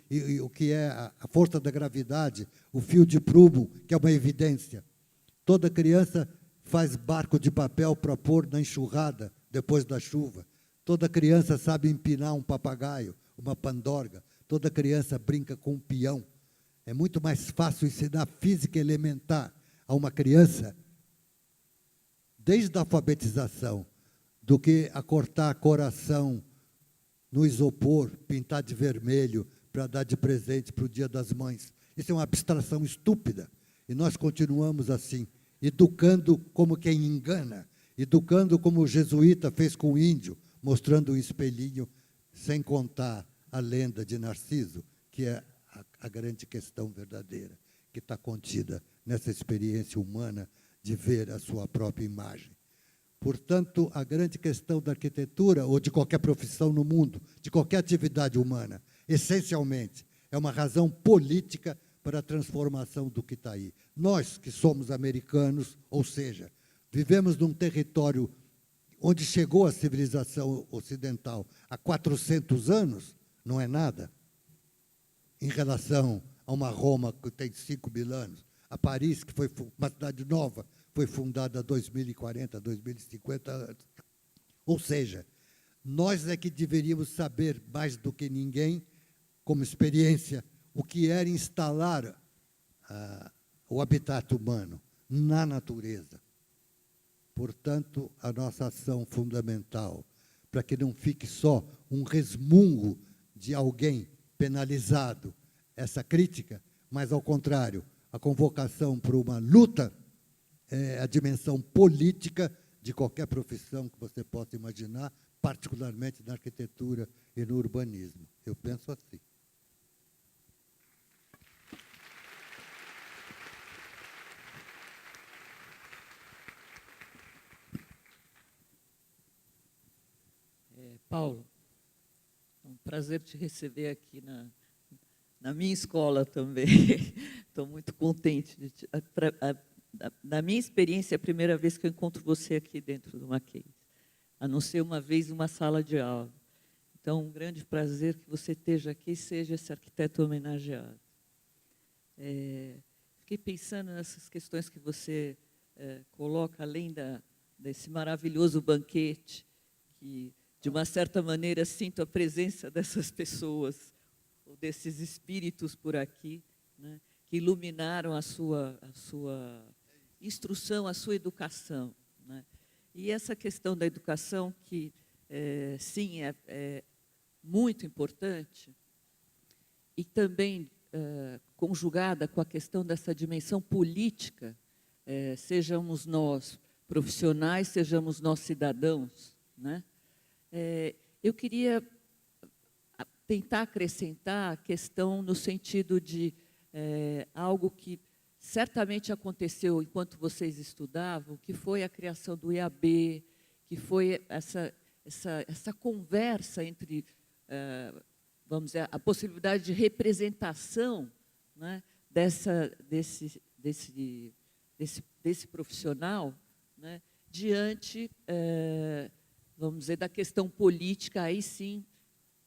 e o que é a força da gravidade, o fio de prumo, que é uma evidência. Toda criança faz barco de papel para pôr na enxurrada depois da chuva. Toda criança sabe empinar um papagaio, uma pandorga. Toda criança brinca com um peão. É muito mais fácil ensinar física elementar a uma criança, desde a alfabetização, do que a cortar coração no isopor, pintar de vermelho para dar de presente para o Dia das Mães. Isso é uma abstração estúpida. E nós continuamos assim, educando como quem engana, educando como o jesuíta fez com o índio, mostrando um espelhinho, sem contar a lenda de Narciso, que é a grande questão verdadeira, que está contida nessa experiência humana de ver a sua própria imagem. Portanto, a grande questão da arquitetura, ou de qualquer profissão no mundo, de qualquer atividade humana, essencialmente, é uma razão política para a transformação do que está aí. Nós, que somos americanos, ou seja, vivemos num território onde chegou a civilização ocidental há 400 anos, não é nada, em relação a uma Roma que tem 5.000 anos, a Paris, que foi uma cidade nova, foi fundada há 2040, 2050 anos. Ou seja, nós é que deveríamos saber mais do que ninguém, como experiência, o que era instalar o habitat humano na natureza. Portanto, a nossa ação fundamental, para que não fique só um resmungo de alguém penalizado, essa crítica, mas, ao contrário, a convocação para uma luta é a dimensão política de qualquer profissão que você possa imaginar, particularmente na arquitetura e no urbanismo. Eu penso assim. Paulo, é um prazer te receber aqui na minha escola também. Estou muito contente. Na minha experiência, é a primeira vez que eu encontro você aqui dentro do Mackenzie, a não ser uma vez em uma sala de aula. Então, um grande prazer que você esteja aqui e seja esse arquiteto homenageado. Fiquei pensando nessas questões que você coloca, além desse maravilhoso banquete, que, de uma certa maneira, sinto a presença dessas pessoas, ou desses espíritos por aqui, né, que iluminaram a sua instrução, a sua educação, né? E essa questão da educação, que, sim, é muito importante, e também conjugada com a questão dessa dimensão política, sejamos nós profissionais, sejamos nós cidadãos, né? Eu queria tentar acrescentar a questão no sentido de algo que certamente aconteceu enquanto vocês estudavam, que foi a criação do IAB, que foi essa conversa entre, vamos dizer, a possibilidade de representação, né, desse profissional, né, diante, vamos dizer, da questão política, aí sim,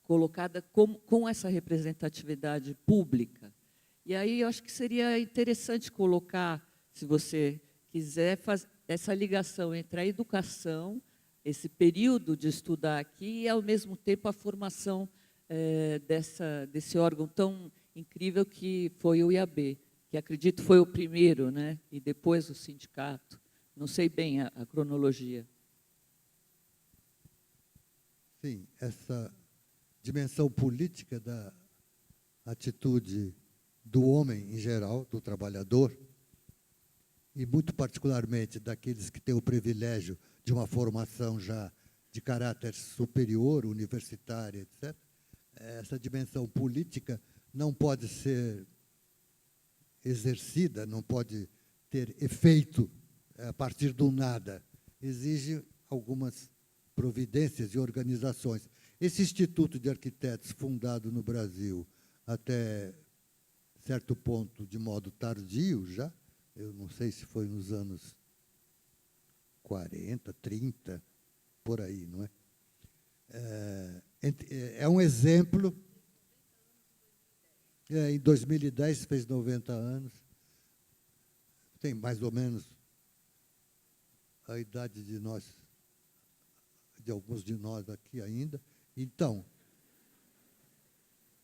colocada com essa representatividade pública. E aí eu acho que seria interessante colocar, se você quiser, essa ligação entre a educação, esse período de estudar aqui, e, ao mesmo tempo, a formação desse órgão tão incrível que foi o IAB, que acredito foi o primeiro, né? E depois o sindicato. Não sei bem a cronologia. Sim, essa dimensão política da atitude do homem em geral, do trabalhador, e muito particularmente daqueles que têm o privilégio de uma formação já de caráter superior, universitária, etc., essa dimensão política não pode ser exercida, não pode ter efeito a partir do nada. Exige algumas providências e organizações. Esse Instituto de Arquitetos, fundado no Brasil até certo ponto, de modo tardio já, eu não sei se foi nos anos 40, 30, por aí, não é? É um exemplo. Em 2010 fez 90 anos. Tem mais ou menos a idade de nós, de alguns de nós aqui ainda. Então,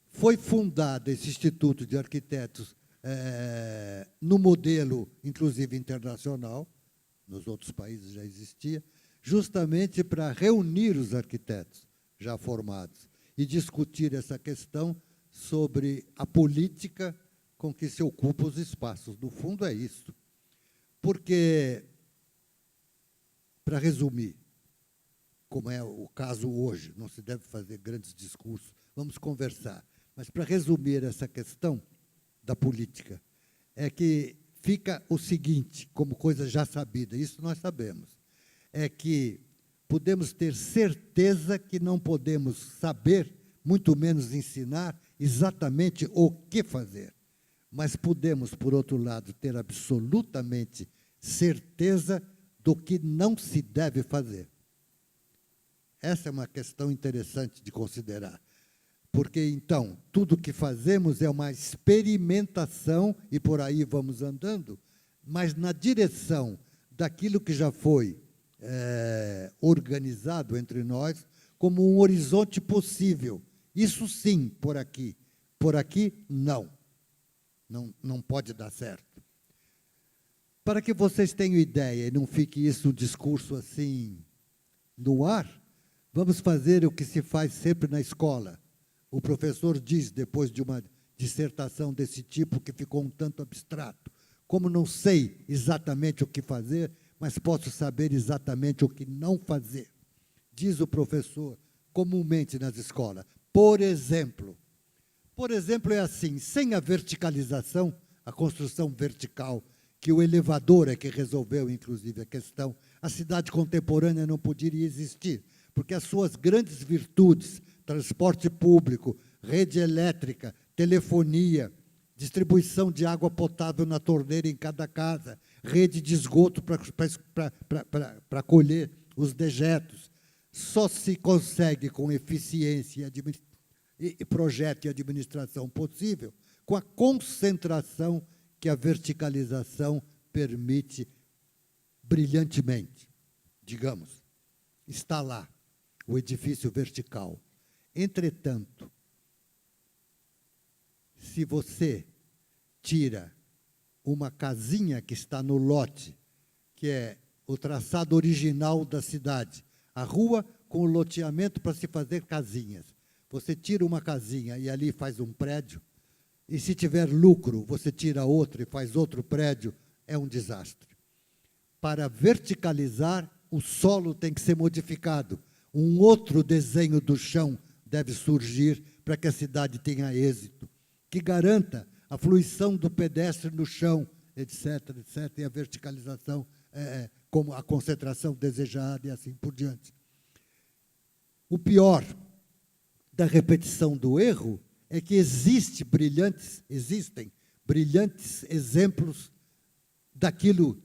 foi fundado esse Instituto de Arquitetos no modelo, inclusive, internacional, nos outros países já existia, justamente para reunir os arquitetos já formados e discutir essa questão sobre a política com que se ocupam os espaços. No fundo, é isso. Porque, para resumir, como é o caso hoje, não se deve fazer grandes discursos, vamos conversar. Mas, para resumir essa questão da política, é que fica o seguinte, como coisa já sabida, isso nós sabemos, é que podemos ter certeza que não podemos saber, muito menos ensinar, exatamente o que fazer. Mas podemos, por outro lado, ter absolutamente certeza do que não se deve fazer. Essa é uma questão interessante de considerar. Porque, então, tudo que fazemos é uma experimentação, e por aí vamos andando, mas na direção daquilo que já foi organizado entre nós como um horizonte possível. Isso sim, por aqui. Por aqui, não. Não pode dar certo. Para que vocês tenham ideia e não fique isso um discurso assim no ar, vamos fazer o que se faz sempre na escola. O professor diz, depois de uma dissertação desse tipo, que ficou um tanto abstrato, como não sei exatamente o que fazer, mas posso saber exatamente o que não fazer. Diz o professor, comumente nas escolas. Por exemplo, é assim, sem a verticalização, a construção vertical, que o elevador é que resolveu, inclusive, a questão, a cidade contemporânea não poderia existir, porque as suas grandes virtudes, transporte público, rede elétrica, telefonia, distribuição de água potável na torneira em cada casa, rede de esgoto para colher os dejetos, só se consegue com eficiência e projeto e administração possível com a concentração que a verticalização permite brilhantemente. Digamos, está lá o edifício vertical. Entretanto, se você tira uma casinha que está no lote, que é o traçado original da cidade, a rua com o loteamento para se fazer casinhas, você tira uma casinha e ali faz um prédio, e se tiver lucro, você tira outro e faz outro prédio, é um desastre. Para verticalizar, o solo tem que ser modificado. Um outro desenho do chão deve surgir para que a cidade tenha êxito, que garanta a fluição do pedestre no chão, etc., etc., e a verticalização, como a concentração desejada e assim por diante. O pior da repetição do erro é que existem brilhantes exemplos daquilo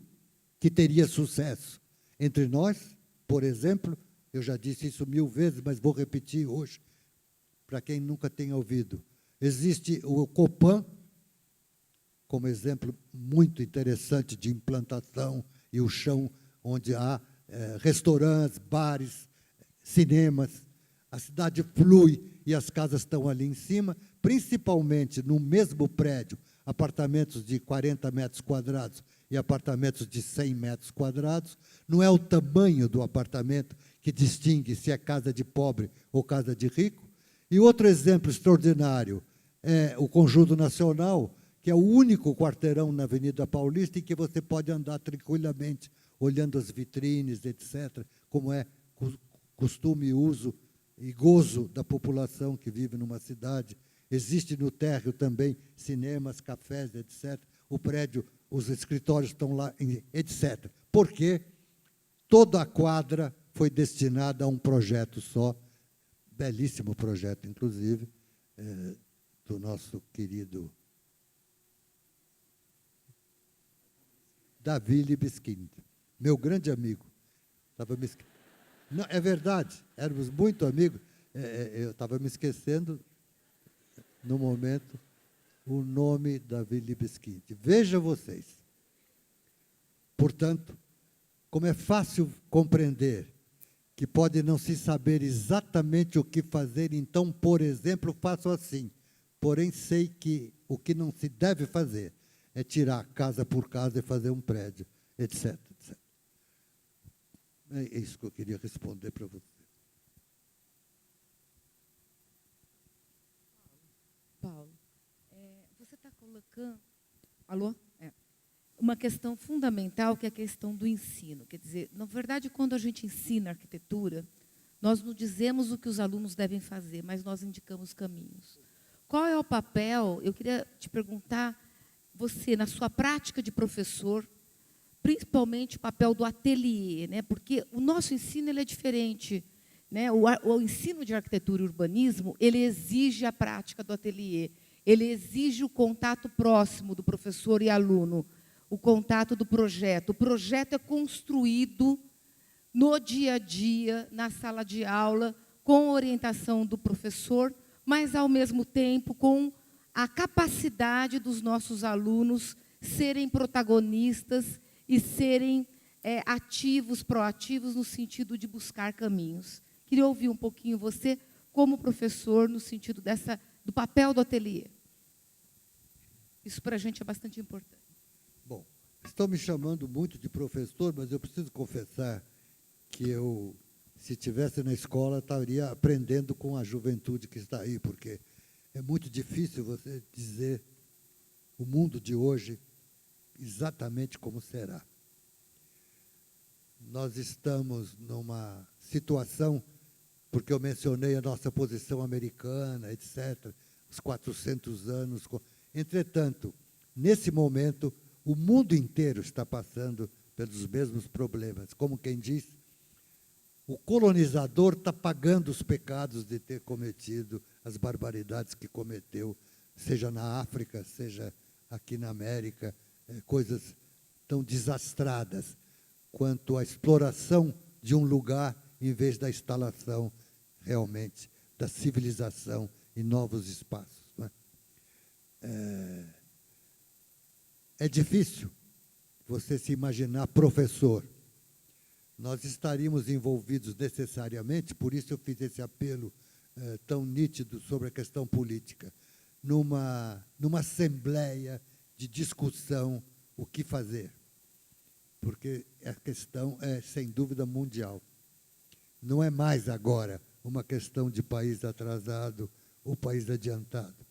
que teria sucesso. Entre nós, por exemplo, eu já disse isso 1000 vezes, mas vou repetir hoje, para quem nunca tenha ouvido. Existe o Copan, como exemplo muito interessante de implantação, e o chão onde há restaurantes, bares, cinemas. A cidade flui e as casas estão ali em cima, principalmente no mesmo prédio, apartamentos de 40 metros quadrados e apartamentos de 100 metros quadrados. Não é o tamanho do apartamento que distingue se é casa de pobre ou casa de rico. E outro exemplo extraordinário é o Conjunto Nacional, que é o único quarteirão na Avenida Paulista em que você pode andar tranquilamente, olhando as vitrines, etc., como é costume e uso e gozo da população que vive numa cidade Existe no térreo também cinemas, cafés, etc. O prédio, os escritórios estão lá, etc. Porque toda a quadra foi destinada a um projeto só, belíssimo projeto, inclusive, do nosso querido Davi Libeskind, meu grande amigo. Não, é verdade, éramos muito amigos. Eu estava me esquecendo, no momento, o nome Davi Libeskind. Veja vocês. Portanto, como é fácil compreender que pode não se saber exatamente o que fazer, então, por exemplo, faço assim. Porém, sei que o que não se deve fazer é tirar casa por casa e fazer um prédio, etc, etc. É isso que eu queria responder para você. Paulo, você está colocando... Alô? Uma questão fundamental, que é a questão do ensino. Quer dizer, na verdade, quando a gente ensina arquitetura, nós não dizemos o que os alunos devem fazer, mas nós indicamos caminhos. Qual é o papel, eu queria te perguntar, você, na sua prática de professor, principalmente o papel do ateliê, né? Porque o nosso ensino ele é diferente. Né? O ensino de arquitetura e urbanismo, ele exige a prática do ateliê, ele exige o contato próximo do professor e aluno, o contato do projeto. O projeto é construído no dia a dia, na sala de aula, com orientação do professor, mas, ao mesmo tempo, com a capacidade dos nossos alunos serem protagonistas e serem ativos, proativos, no sentido de buscar caminhos. Queria ouvir um pouquinho você, como professor, no sentido do papel do ateliê. Isso, para a gente, é bastante importante. Bom, estão me chamando muito de professor, mas eu preciso confessar que eu, se estivesse na escola, estaria aprendendo com a juventude que está aí, porque é muito difícil você dizer o mundo de hoje exatamente como será. Nós estamos numa situação, porque eu mencionei a nossa posição americana, etc., os 400 anos. Entretanto, nesse momento, o mundo inteiro está passando pelos mesmos problemas. Como quem diz, o colonizador está pagando os pecados de ter cometido as barbaridades que cometeu, seja na África, seja aqui na América, coisas tão desastradas quanto a exploração de um lugar em vez da instalação realmente da civilização em novos espaços. Não é? É difícil você se imaginar professor. Nós estaríamos envolvidos necessariamente, por isso eu fiz esse apelo tão nítido sobre a questão política, numa assembleia de discussão, o que fazer. Porque a questão é, sem dúvida, mundial. Não é mais agora uma questão de país atrasado ou país adiantado.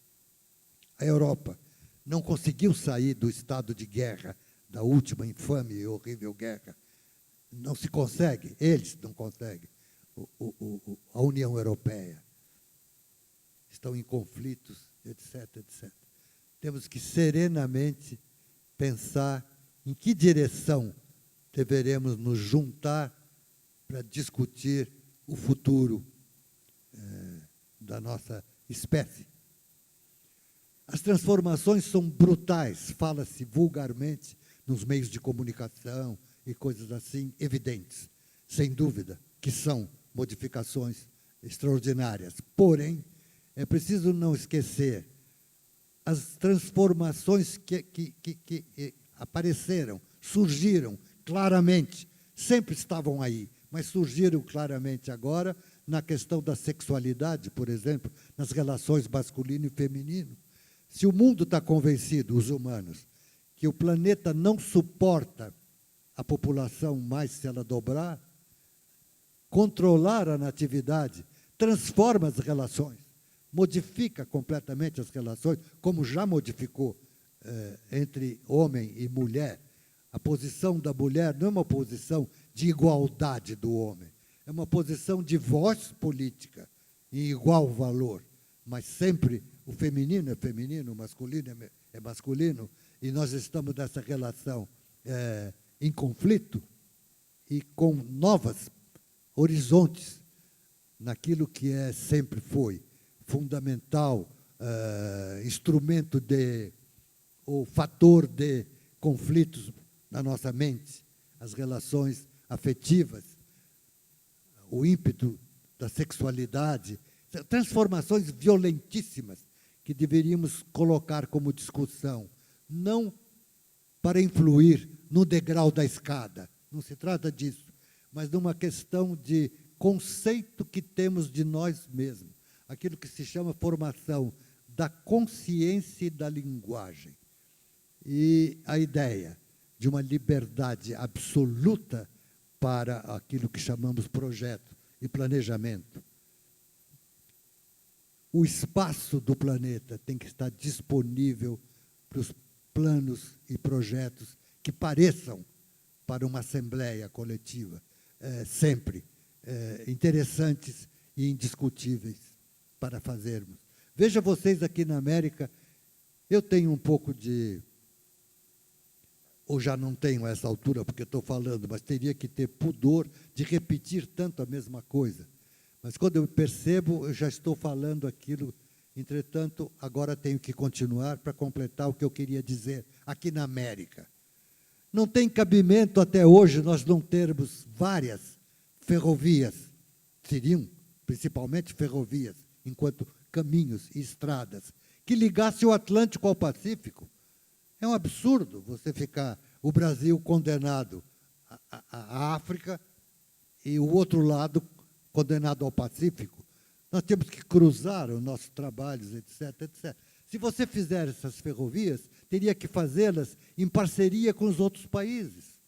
A Europa não conseguiu sair do estado de guerra, da última infame e horrível guerra. Não se consegue, eles não conseguem. A União Europeia. Estão em conflitos, etc, etc. Temos que serenamente pensar em que direção deveremos nos juntar para discutir o futuro da nossa espécie. As transformações são brutais, fala-se vulgarmente nos meios de comunicação e coisas assim, evidentes, sem dúvida, que são modificações extraordinárias. Porém, é preciso não esquecer as transformações que apareceram, surgiram claramente, sempre estavam aí, mas surgiram claramente agora na questão da sexualidade, por exemplo, nas relações masculino e feminino. Se o mundo está convencido, os humanos, que o planeta não suporta a população mais se ela dobrar, controlar a natividade transforma as relações, modifica completamente as relações, como já modificou entre homem e mulher. A posição da mulher não é uma posição de igualdade do homem, é uma posição de voz política em igual valor. mas sempre o feminino é feminino, o masculino é masculino, e nós estamos nessa relação em conflito e com novos horizontes naquilo que sempre foi fundamental, instrumento ou fator de conflitos na nossa mente, as relações afetivas, o ímpeto da sexualidade, transformações violentíssimas que deveríamos colocar como discussão, não para influir no degrau da escada, não se trata disso, mas numa questão de conceito que temos de nós mesmos, aquilo que se chama formação da consciência e da linguagem. E a ideia de uma liberdade absoluta para aquilo que chamamos projeto e planejamento. O espaço do planeta tem que estar disponível para os planos e projetos que pareçam para uma assembleia coletiva, sempre interessantes e indiscutíveis para fazermos. Veja vocês aqui na América, eu tenho um pouco de... ou já não tenho a essa altura, porque estou falando, mas teria que ter pudor de repetir tanto a mesma coisa. Mas quando eu percebo, eu já estou falando aquilo, entretanto, agora tenho que continuar para completar o que eu queria dizer aqui na América. Não tem cabimento até hoje nós não termos várias ferrovias, seriam principalmente ferrovias, enquanto caminhos e estradas, que ligassem o Atlântico ao Pacífico. É um absurdo você ficar, o Brasil condenado à África e o outro lado condenado ao Pacífico. Nós temos que cruzar os nossos trabalhos, etc, etc. Se você fizer essas ferrovias, teria que fazê-las em parceria com os outros países.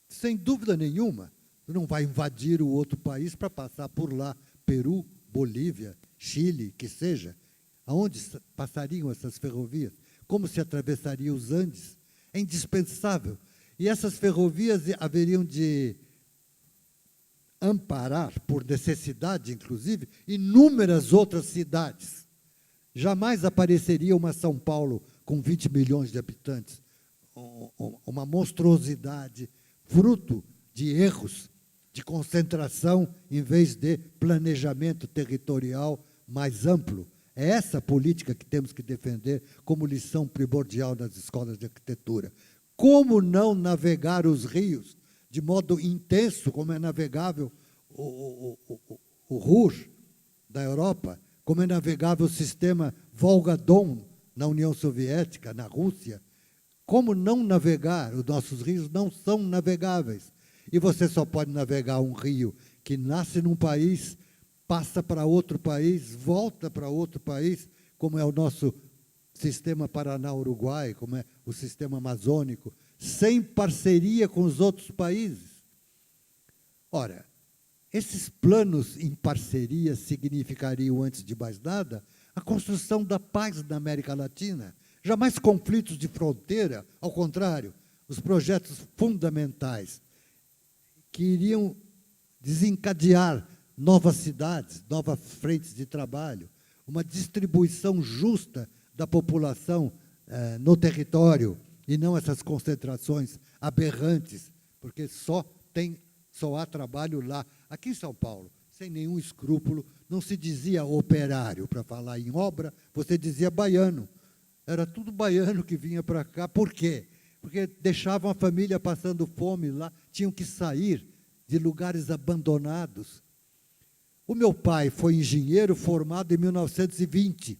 Sem dúvida nenhuma, você não vai invadir o outro país para passar por lá, Peru, Bolívia, Chile, que seja. Aonde passariam essas ferrovias? Como se atravessaria os Andes? É indispensável. E essas ferrovias haveriam de amparar, por necessidade, inclusive, inúmeras outras cidades. Jamais apareceria uma São Paulo com 20 milhões de habitantes. Uma monstruosidade, fruto de erros, de concentração, em vez de planejamento territorial mais amplo. É essa a política que temos que defender como lição primordial nas escolas de arquitetura. Como não navegar os rios de modo intenso, como é navegável o Ruhr da Europa, como é navegável o sistema Volga-Don na União Soviética, na Rússia. Como não navegar? Os nossos rios não são navegáveis. E você só pode navegar um rio que nasce num país, passa para outro país, volta para outro país, como é o nosso sistema Paraná-Uruguai, como é o sistema amazônico, sem parceria com os outros países. Ora, esses planos em parceria significariam, antes de mais nada, a construção da paz na América Latina. Jamais conflitos de fronteira, ao contrário, os projetos fundamentais que iriam desencadear novas cidades, novas frentes de trabalho, uma distribuição justa da população no território, e não essas concentrações aberrantes, porque só há trabalho lá. Aqui em São Paulo, sem nenhum escrúpulo, não se dizia operário para falar em obra, você dizia baiano. Era tudo baiano que vinha para cá. Por quê? Porque deixavam a família passando fome lá, tinham que sair de lugares abandonados. O meu pai foi engenheiro formado em 1920.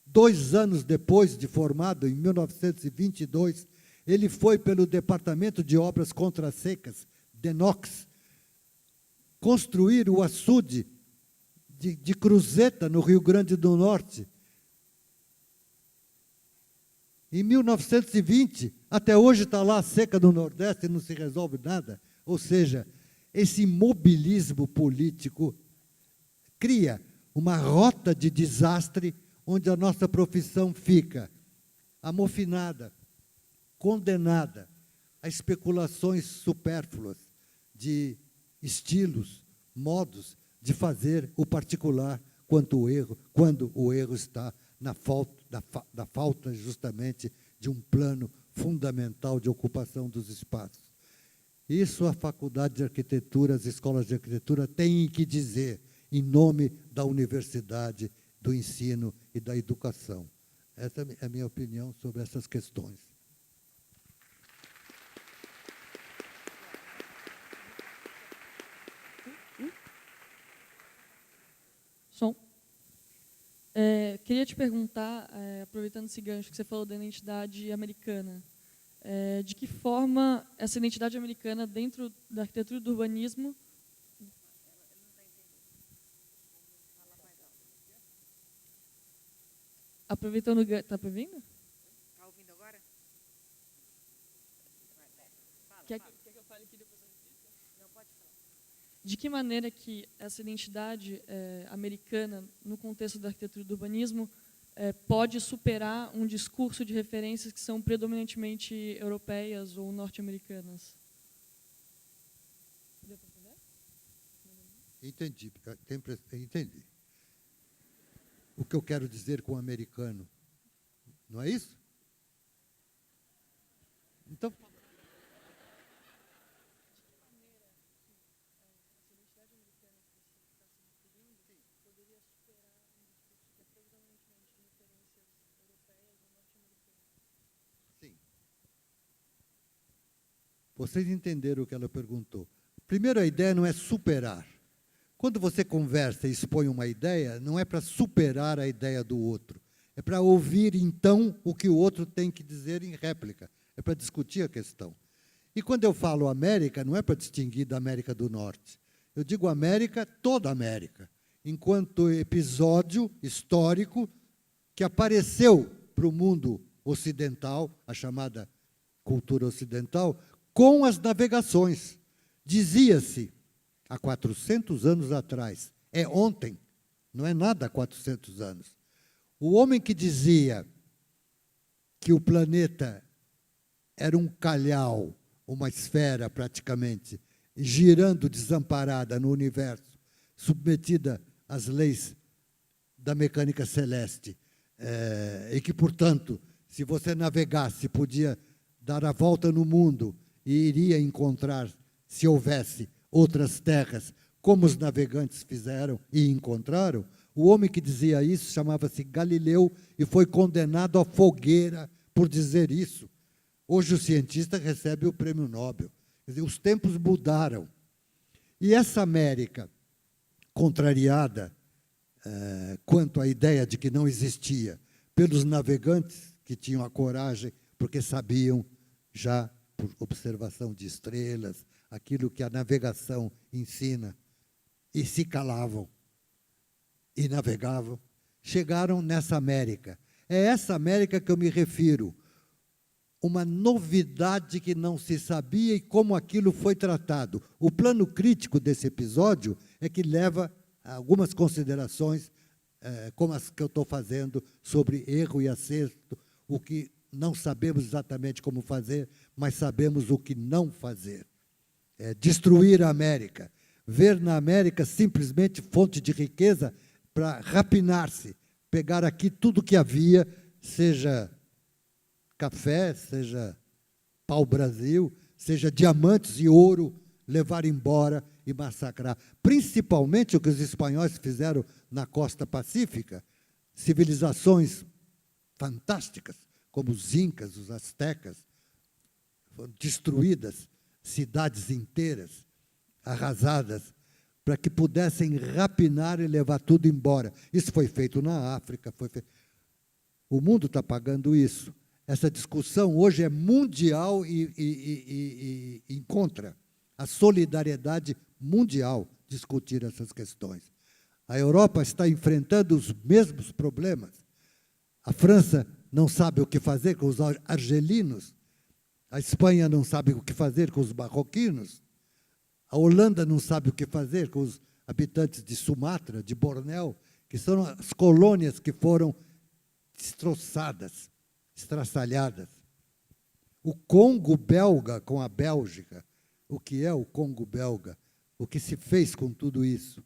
2 anos depois de formado, em 1922, ele foi pelo Departamento de Obras Contra-Secas, DENOX, construir o açude de Cruzeta, no Rio Grande do Norte. Em 1920, até hoje está lá a seca do Nordeste e não se resolve nada. Ou seja, esse imobilismo político cria uma rota de desastre onde a nossa profissão fica amofinada, condenada a especulações supérfluas de estilos, modos de fazer o particular quando o erro está na falta justamente de um plano fundamental de ocupação dos espaços. Isso a Faculdade de Arquitetura, as escolas de arquitetura têm que dizer, em nome da universidade, do ensino e da educação. Essa é a minha opinião sobre essas questões. Som. Queria te perguntar, aproveitando esse gancho que você falou da identidade americana, de que forma essa identidade americana dentro da arquitetura e do urbanismo aproveitando, está ouvindo? Está ouvindo agora? Quer que eu fale aqui depois da repita? Não, pode falar. De que maneira que essa identidade americana, no contexto da arquitetura e do urbanismo, pode superar um discurso de referências que são predominantemente europeias ou norte-americanas? Deu para entender? Entendi. O que eu quero dizer com o americano, não é isso? Então, sim. Vocês entenderam o que ela perguntou. Primeiro, a ideia não é superar. Quando você conversa e expõe uma ideia, não é para superar a ideia do outro. É para ouvir, então, o que o outro tem que dizer em réplica. É para discutir a questão. E quando eu falo América, não é para distinguir da América do Norte. Eu digo América, toda a América, enquanto episódio histórico que apareceu para o mundo ocidental, a chamada cultura ocidental, com as navegações. Dizia-se, há 400 anos atrás, é ontem, não é nada há 400 anos. O homem que dizia que o planeta era um calhau, uma esfera praticamente, girando desamparada no universo, submetida às leis da mecânica celeste, e que, portanto, se você navegasse, podia dar a volta no mundo e iria encontrar, se houvesse outras terras, como os navegantes fizeram e encontraram. O homem que dizia isso chamava-se Galileu e foi condenado à fogueira por dizer isso. Hoje o cientista recebe o prêmio Nobel. Quer dizer, os tempos mudaram. E essa América, contrariada quanto à ideia de que não existia, pelos navegantes que tinham a coragem, porque sabiam já, por observação de estrelas, aquilo que a navegação ensina, e se calavam, e navegavam, chegaram nessa América. É essa América que eu me refiro. Uma novidade que não se sabia e como aquilo foi tratado. O plano crítico desse episódio é que leva a algumas considerações, como as que eu estou fazendo, sobre erro e acerto, o que não sabemos exatamente como fazer, mas sabemos o que não fazer. Destruir a América, ver na América simplesmente fonte de riqueza para rapinar-se, pegar aqui tudo que havia, seja café, seja pau-brasil, seja diamantes e ouro, levar embora e massacrar. Principalmente o que os espanhóis fizeram na costa pacífica, civilizações fantásticas, como os incas, os astecas, foram destruídas, cidades inteiras, arrasadas, para que pudessem rapinar e levar tudo embora. Isso foi feito na África. O mundo está pagando isso. Essa discussão hoje é mundial e encontra a solidariedade mundial discutir essas questões. A Europa está enfrentando os mesmos problemas. A França não sabe o que fazer com os argelinos, a Espanha não sabe o que fazer com os marroquinos, a Holanda não sabe o que fazer com os habitantes de Sumatra, de Bornéu, que são as colônias que foram destroçadas, estraçalhadas. O Congo belga com a Bélgica, o que é o Congo belga? O que se fez com tudo isso?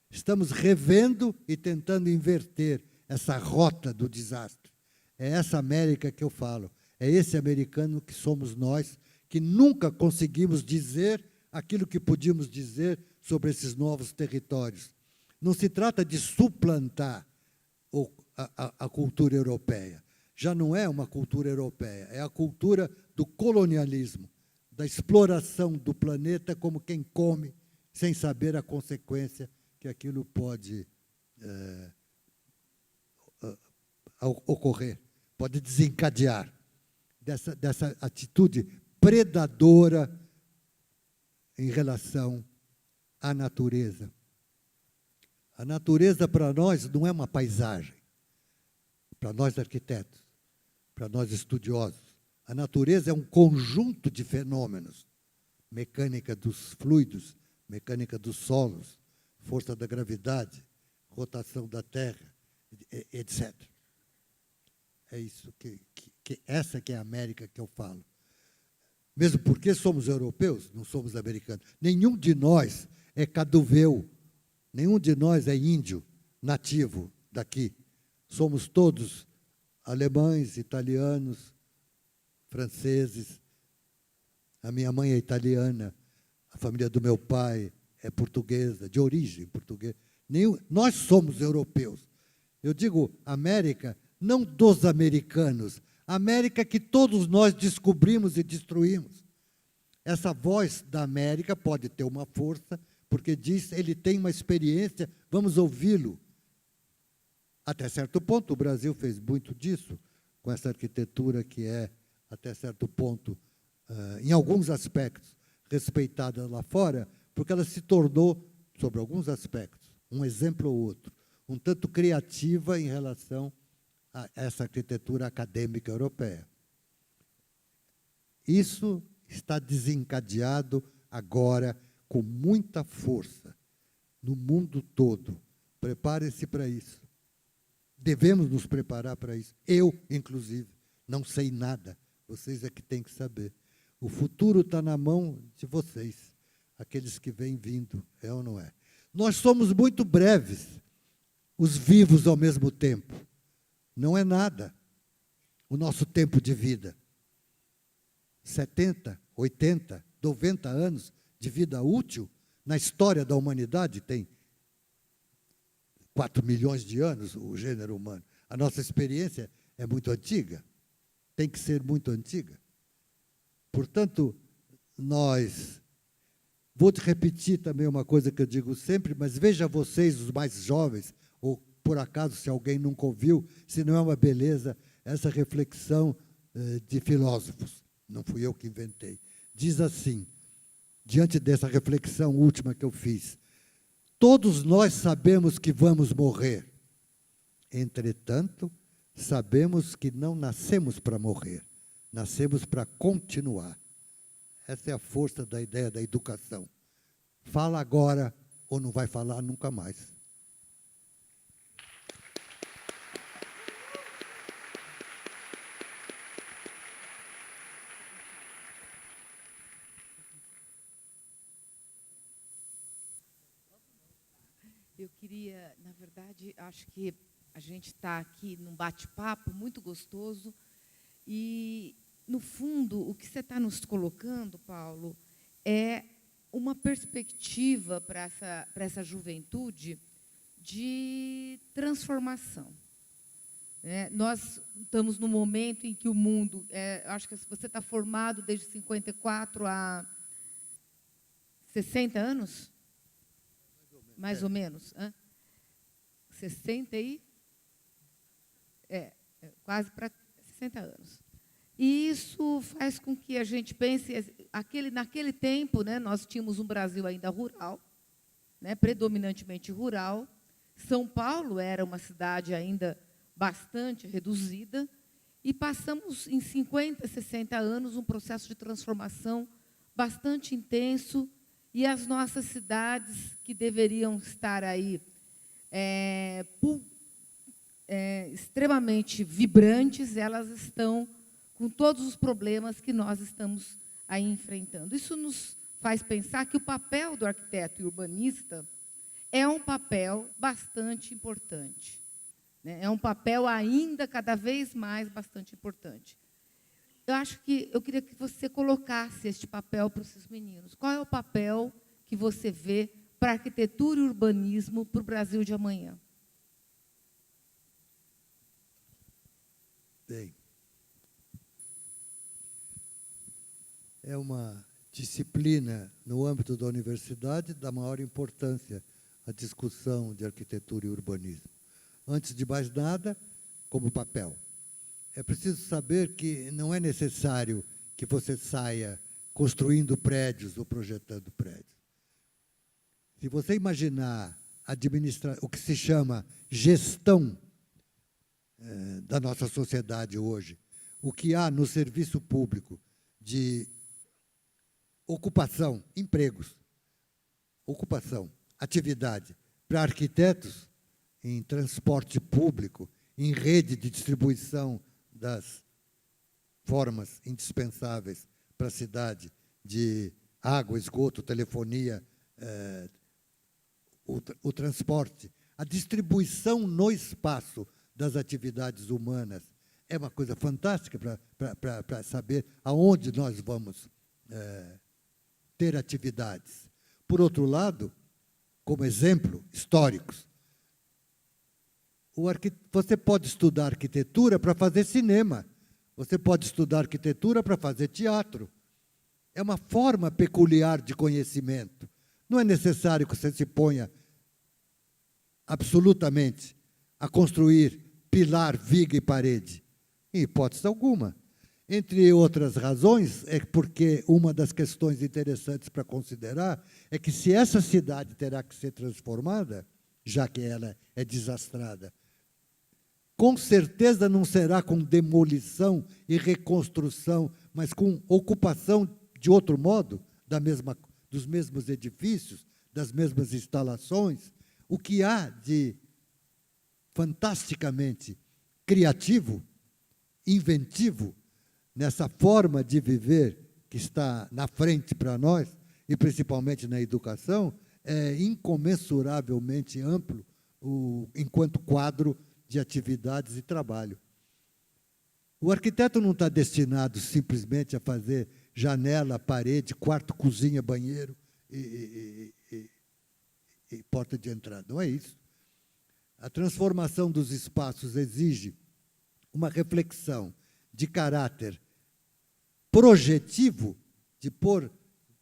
Estamos revendo e tentando inverter essa rota do desastre. É essa América que eu falo. É esse americano que somos nós, que nunca conseguimos dizer aquilo que podíamos dizer sobre esses novos territórios. Não se trata de suplantar a cultura europeia. Já não é uma cultura europeia, é a cultura do colonialismo, da exploração do planeta como quem come, sem saber a consequência que aquilo pode ocorrer, pode desencadear dessa atitude predadora em relação à natureza. A natureza, para nós, não é uma paisagem. Para nós, arquitetos, para nós, estudiosos. A natureza é um conjunto de fenômenos. Mecânica dos fluidos, mecânica dos solos, força da gravidade, rotação da Terra, etc. É isso essa que é a América que eu falo. Mesmo porque somos europeus, não somos americanos. Nenhum de nós é caduveu, nenhum de nós é índio nativo daqui. Somos todos alemães, italianos, franceses. A minha mãe é italiana, a família do meu pai é portuguesa, de origem portuguesa. Nós somos europeus. Eu digo América, não dos americanos, América que todos nós descobrimos e destruímos. Essa voz da América pode ter uma força, porque diz, ele tem uma experiência, vamos ouvi-lo. Até certo ponto, o Brasil fez muito disso, com essa arquitetura que é, até certo ponto, em alguns aspectos, respeitada lá fora, porque ela se tornou, sobre alguns aspectos, um exemplo ou outro, um tanto criativa em relação a essa arquitetura acadêmica europeia. Isso está desencadeado agora com muita força no mundo todo. Preparem-se para isso. Devemos nos preparar para isso. Eu, inclusive, não sei nada. Vocês é que têm que saber. O futuro está na mão de vocês, aqueles que vêm vindo, é ou não é? Nós somos muito breves, os vivos ao mesmo tempo. Não é nada o nosso tempo de vida. 70, 80, 90 anos de vida útil na história da humanidade, tem 4 milhões de anos o gênero humano. A nossa experiência é muito antiga, tem que ser muito antiga. Portanto, vou te repetir também uma coisa que eu digo sempre, mas veja vocês, os mais jovens, ou por acaso, se alguém nunca ouviu, se não é uma beleza, essa reflexão de filósofos. Não fui eu que inventei. Diz assim, diante dessa reflexão última que eu fiz, todos nós sabemos que vamos morrer. Entretanto, sabemos que não nascemos para morrer, nascemos para continuar. Essa é a força da ideia da educação. Fala agora ou não vai falar nunca mais. Eu queria, na verdade, acho que a gente está aqui num bate-papo muito gostoso e, no fundo, o que você está nos colocando, Paulo, é uma perspectiva para essa juventude de transformação. Nós estamos num momento em que o mundo, acho que você está formado desde 54 a 60 anos? Mais ou menos. 60 e... quase para 60 anos. E isso faz com que a gente pense... Naquele tempo, nós tínhamos um Brasil ainda rural, predominantemente rural. São Paulo era uma cidade ainda bastante reduzida, e passamos, em 50, 60 anos, um processo de transformação bastante intenso, e as nossas cidades, que deveriam estar aí extremamente vibrantes, elas estão com todos os problemas que nós estamos aí enfrentando. Isso nos faz pensar que o papel do arquiteto e urbanista é um papel bastante importante, né? É um papel ainda cada vez mais bastante importante. Eu queria que você colocasse este papel para os seus meninos. Qual é o papel que você vê para a arquitetura e urbanismo para o Brasil de amanhã? Bem, é uma disciplina no âmbito da universidade da maior importância, a discussão de arquitetura e urbanismo. Antes de mais nada, como papel. É preciso saber que não é necessário que você saia construindo prédios ou projetando prédios. Se você imaginar o que se chama gestão da nossa sociedade hoje, o que há no serviço público de ocupação, empregos, ocupação, atividade para arquitetos em transporte público, em rede de distribuição das formas indispensáveis para a cidade, de água, esgoto, telefonia, o transporte, a distribuição no espaço das atividades humanas é uma coisa fantástica para saber aonde nós vamos ter atividades. Por outro lado, como exemplo, históricos, você pode estudar arquitetura para fazer cinema, você pode estudar arquitetura para fazer teatro. É uma forma peculiar de conhecimento. Não é necessário que você se ponha absolutamente a construir pilar, viga e parede, em hipótese alguma. Entre outras razões, é porque uma das questões interessantes para considerar é que se essa cidade terá que ser transformada, já que ela é desastrada, com certeza não será com demolição e reconstrução, mas com ocupação de outro modo, dos mesmos edifícios, das mesmas instalações. O que há de fantasticamente criativo, inventivo, nessa forma de viver que está na frente para nós, e principalmente na educação, é incomensuravelmente amplo enquanto quadro de atividades e trabalho. O arquiteto não está destinado simplesmente a fazer janela, parede, quarto, cozinha, banheiro e porta de entrada. Não é isso. A transformação dos espaços exige uma reflexão de caráter projetivo, de pôr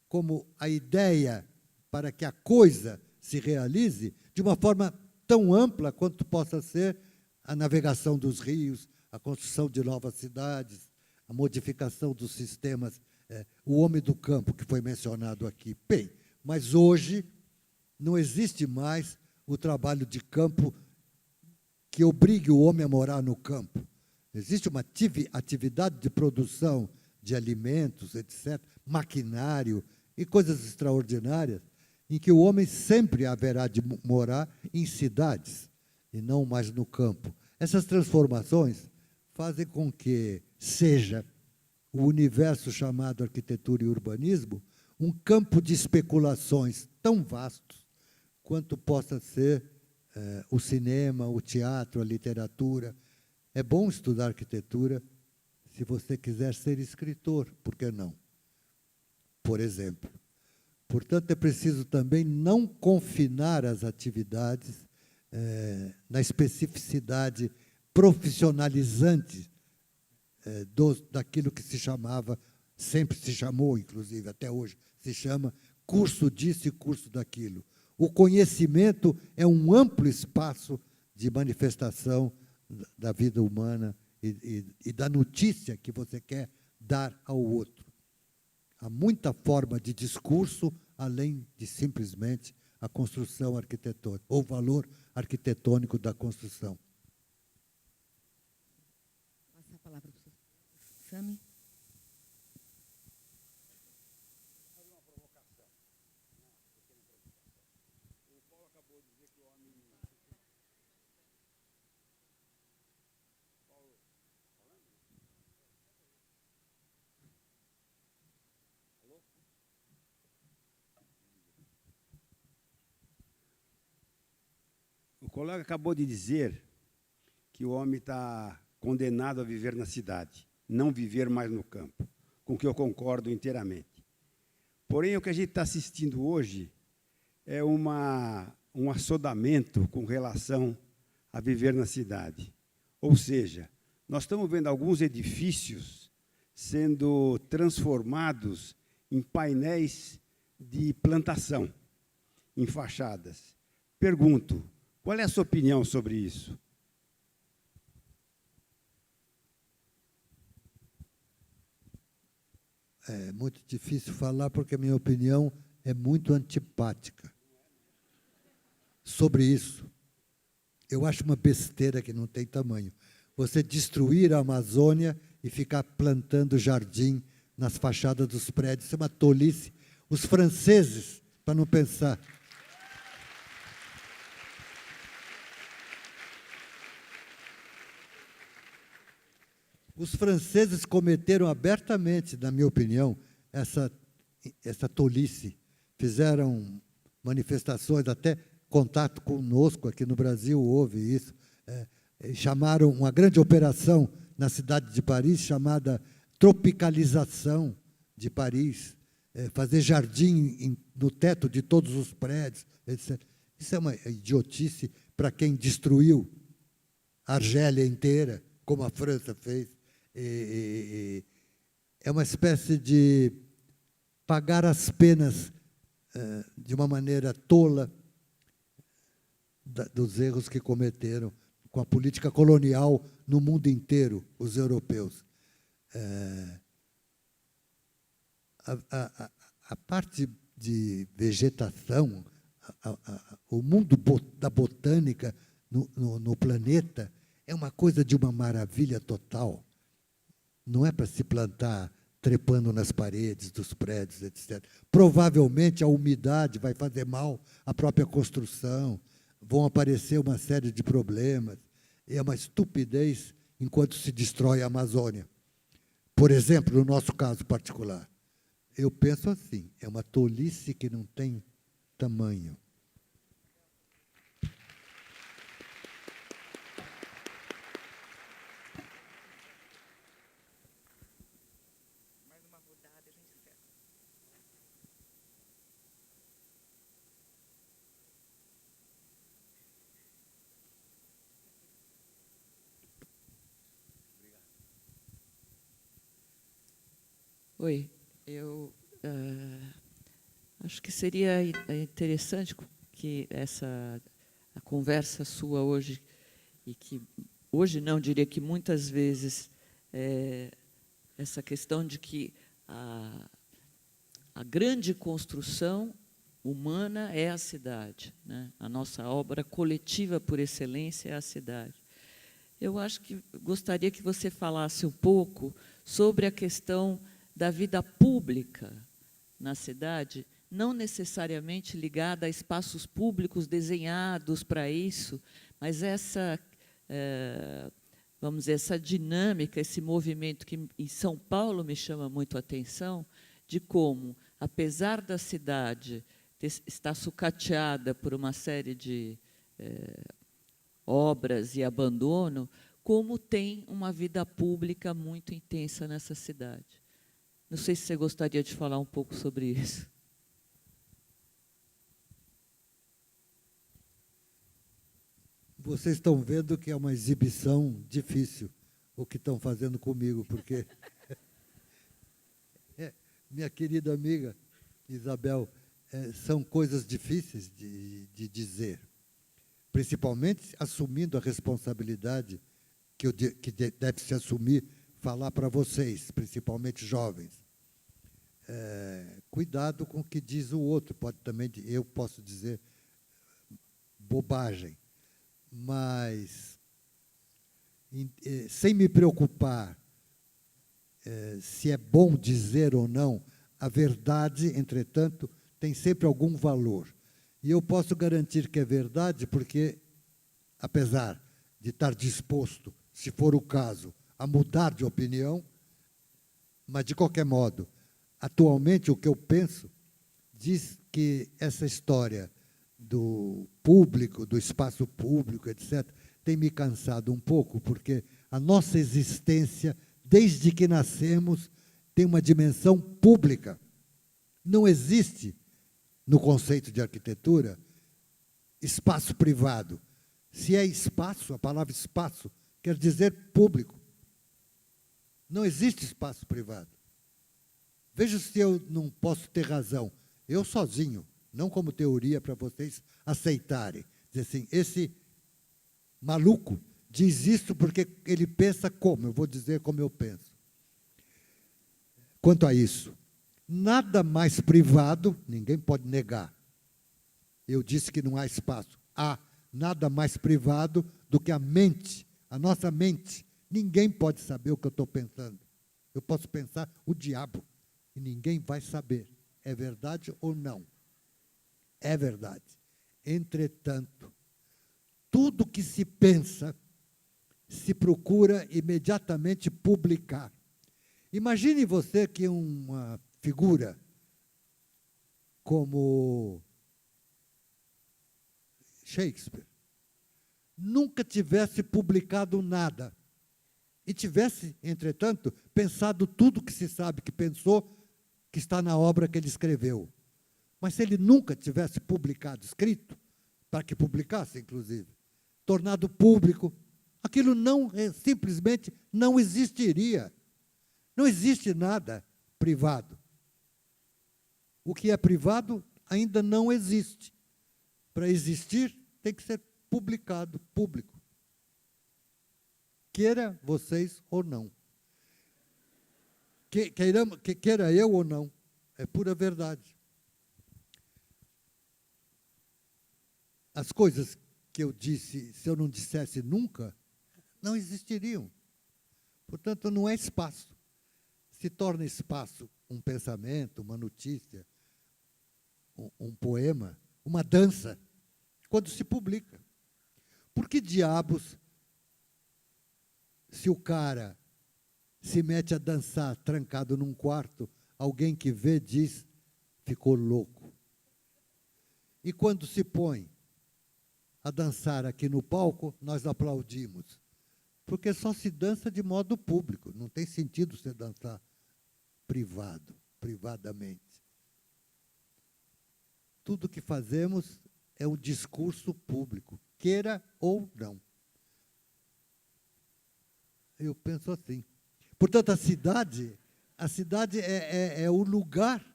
como a ideia para que a coisa se realize de uma forma tão ampla quanto possa ser a navegação dos rios, a construção de novas cidades, a modificação dos sistemas, o homem do campo, que foi mencionado aqui. Bem, mas hoje não existe mais o trabalho de campo que obrigue o homem a morar no campo. Existe uma atividade de produção de alimentos, etc., maquinário e coisas extraordinárias, em que o homem sempre haverá de morar em cidades e não mais no campo. Essas transformações fazem com que seja o universo chamado arquitetura e urbanismo um campo de especulações tão vastos quanto possa ser o cinema, o teatro, a literatura. É bom estudar arquitetura se você quiser ser escritor, por que não? Por exemplo. Portanto, é preciso também não confinar as atividades na especificidade profissionalizante daquilo que se chamava, sempre se chamou, inclusive, até hoje, se chama curso disso e curso daquilo. O conhecimento é um amplo espaço de manifestação da vida humana e da notícia que você quer dar ao outro. Há muita forma de discurso, além de simplesmente a construção arquitetônica, ou o valor arquitetônico da construção. Passa a palavra para o Sami. colega acabou de dizer que o homem está condenado a viver na cidade, não viver mais no campo, com que eu concordo inteiramente. Porém, o que a gente está assistindo hoje é um assodamento com relação a viver na cidade. Ou seja, nós estamos vendo alguns edifícios sendo transformados em painéis de plantação, em fachadas. Pergunto, qual é a sua opinião sobre isso? É muito difícil falar porque a minha opinião é muito antipática sobre isso. Eu acho uma besteira que não tem tamanho. Você destruir a Amazônia e ficar plantando jardim nas fachadas dos prédios, isso é uma tolice. Os franceses, para não pensar... Os franceses cometeram abertamente, na minha opinião, essa tolice. Fizeram manifestações, até contato conosco aqui no Brasil, houve isso. Chamaram uma grande operação na cidade de Paris, chamada tropicalização de Paris, fazer jardim no teto de todos os prédios, etc. Isso é uma idiotice para quem destruiu a Argélia inteira, como a França fez. É uma espécie de pagar as penas de uma maneira tola dos erros que cometeram com a política colonial no mundo inteiro, os europeus. A parte de vegetação, o mundo da botânica no planeta é uma coisa de uma maravilha total. Não é para se plantar trepando nas paredes dos prédios, etc. Provavelmente a umidade vai fazer mal à própria construção, vão aparecer uma série de problemas. É uma estupidez enquanto se destrói a Amazônia. Por exemplo, no nosso caso particular, eu penso assim, é uma tolice que não tem tamanho. Oi, eu acho que seria interessante que a conversa sua hoje, e que hoje não, diria que muitas vezes, essa questão de que a grande construção humana é a cidade, né? A nossa obra coletiva por excelência é a cidade. Eu acho que gostaria que você falasse um pouco sobre a questão da vida pública na cidade, não necessariamente ligada a espaços públicos desenhados para isso, mas essa, vamos dizer, essa dinâmica, esse movimento que em São Paulo me chama muito a atenção, de como, apesar da cidade estar sucateada por uma série de obras e abandono, como tem uma vida pública muito intensa nessa cidade. Não sei se você gostaria de falar um pouco sobre isso. Vocês estão vendo que é uma exibição difícil o que estão fazendo comigo, porque minha querida amiga Isabel, são coisas difíceis de dizer, principalmente assumindo a responsabilidade que deve se assumir, falar para vocês, principalmente jovens. Cuidado com o que diz o outro, eu posso dizer bobagem, mas sem me preocupar se é bom dizer ou não, a verdade, entretanto, tem sempre algum valor. E eu posso garantir que é verdade porque, apesar de estar disposto, se for o caso, a mudar de opinião, mas, de qualquer modo, atualmente o que eu penso diz que essa história do público, do espaço público, etc., tem me cansado um pouco, porque a nossa existência, desde que nascemos, tem uma dimensão pública. Não existe, no conceito de arquitetura, espaço privado. Se é espaço, a palavra espaço quer dizer público. Não existe espaço privado. Veja se eu não posso ter razão. Eu sozinho, não como teoria para vocês aceitarem. Dizer assim, esse maluco diz isso porque ele pensa como? Eu vou dizer como eu penso. Quanto a isso, nada mais privado, ninguém pode negar. Eu disse que não há espaço. Há nada mais privado do que a mente, a nossa mente. Ninguém pode saber o que eu estou pensando. Eu posso pensar o diabo e ninguém vai saber. É verdade ou não? É verdade. Entretanto, tudo que se pensa, se procura imediatamente publicar. Imagine você que uma figura como Shakespeare nunca tivesse publicado nada e tivesse, entretanto, pensado tudo que se sabe que pensou, que está na obra que ele escreveu. Mas se ele nunca tivesse publicado, escrito, para que publicasse, inclusive, tornado público, aquilo não, simplesmente não existiria. Não existe nada privado. O que é privado ainda não existe. Para existir, tem que ser publicado, público. Queira vocês ou não. Queira eu ou não. É pura verdade. As coisas que eu disse, se eu não dissesse nunca, não existiriam. Portanto, não é espaço. Se torna espaço um pensamento, uma notícia, um poema, uma dança, quando se publica. Por que diabos, se o cara se mete a dançar trancado num quarto, alguém que vê diz, ficou louco? E quando se põe a dançar aqui no palco, nós aplaudimos. Porque só se dança de modo público, não tem sentido você dançar privadamente. Tudo que fazemos é um discurso público, queira ou não. Eu penso assim. Portanto, a cidade é o lugar,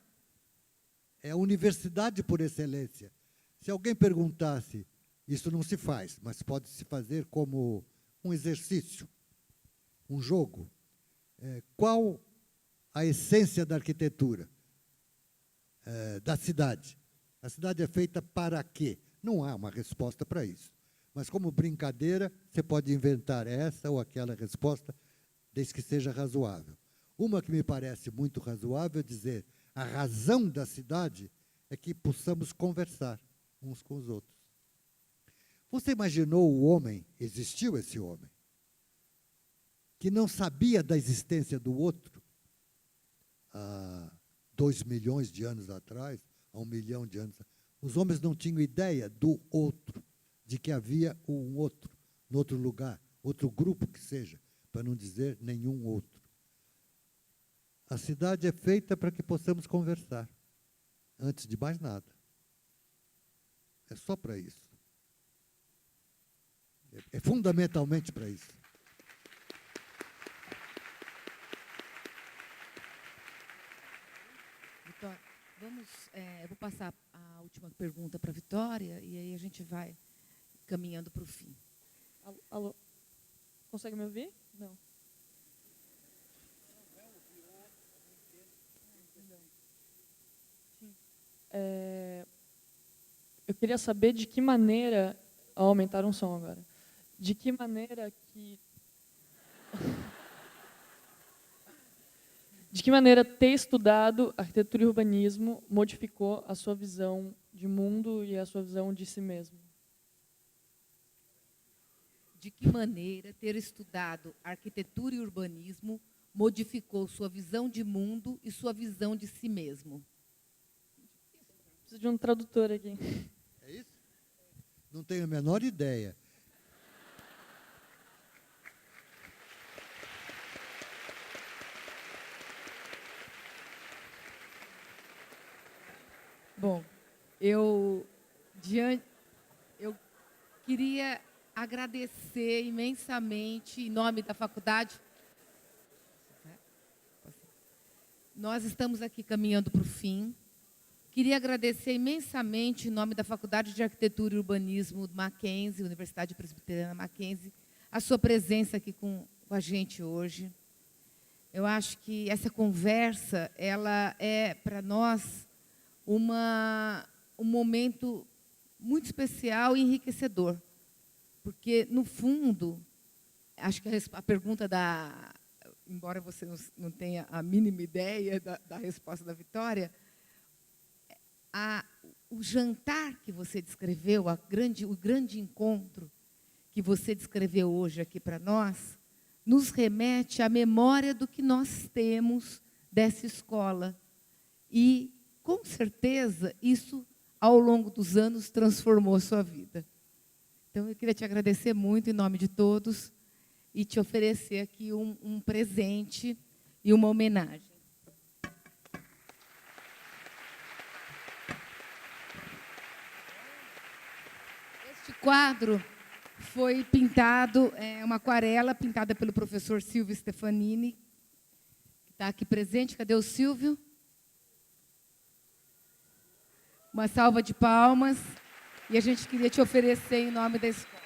é a universidade por excelência. Se alguém perguntasse, isso não se faz, mas pode se fazer como um exercício, um jogo. Qual a essência da arquitetura da cidade? A cidade é feita para quê? Não há uma resposta para isso. Mas, como brincadeira, você pode inventar essa ou aquela resposta, desde que seja razoável. Uma que me parece muito razoável é dizer a razão da cidade é que possamos conversar uns com os outros. Você imaginou o homem, existiu esse homem, que não sabia da existência do outro há 2 milhões de anos atrás, há 1 milhão de anos atrás. Os homens não tinham ideia do outro, de que havia um outro, no outro lugar, outro grupo que seja, para não dizer nenhum outro. A cidade é feita para que possamos conversar, antes de mais nada. É só para isso. É fundamentalmente para isso. Vitória, eu vou passar a última pergunta para a Vitória e aí a gente vai caminhando para o fim. Alô? Consegue me ouvir? Não. Eu queria saber de que maneira... aumentaram o som agora. De que maneira que... De que maneira ter estudado arquitetura e urbanismo modificou a sua visão de mundo e a sua visão de si mesmo? De que maneira ter estudado arquitetura e urbanismo modificou sua visão de mundo e sua visão de si mesmo? Preciso de um tradutor aqui. É isso? Não tenho a menor ideia. Bom, eu queria agradecer imensamente, em nome da faculdade. Nós estamos aqui caminhando para o fim. Queria agradecer imensamente, em nome da Faculdade de Arquitetura e Urbanismo do Mackenzie, Universidade Presbiteriana Mackenzie, a sua presença aqui com a gente hoje. Eu acho que essa conversa, ela é, para nós, um momento muito especial e enriquecedor. Porque, no fundo, acho que a pergunta da... Embora você não tenha a mínima ideia da resposta da Vitória, o jantar que você descreveu, o grande encontro que você descreveu hoje aqui para nós, nos remete à memória do que nós temos dessa escola. E, com certeza, isso, ao longo dos anos, transformou a sua vida. Então, eu queria te agradecer muito, em nome de todos, e te oferecer aqui um presente e uma homenagem. Este quadro foi pintado, uma aquarela pintada pelo professor Silvio Stefanini, que está aqui presente. Cadê o Silvio? Uma salva de palmas. E a gente queria te oferecer em nome da escola.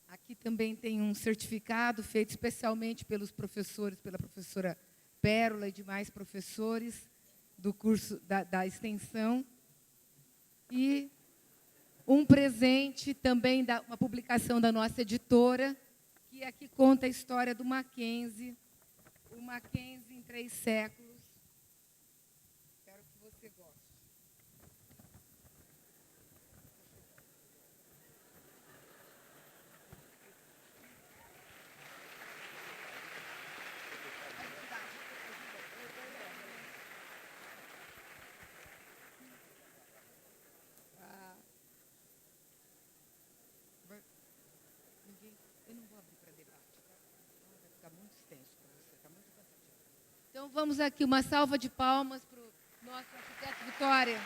Aqui também tem um certificado feito especialmente pelos professores, pela professora Pérola e demais professores do curso da extensão. E um presente também, uma publicação da nossa editora, que aqui conta a história do Mackenzie, o Mackenzie em 3 séculos. Espero que você goste. Eu não vou abrir para debate, tá? Vai ficar muito extenso para você, está muito cansativo. Então, vamos aqui, uma salva de palmas para o nosso arquiteto Vitória.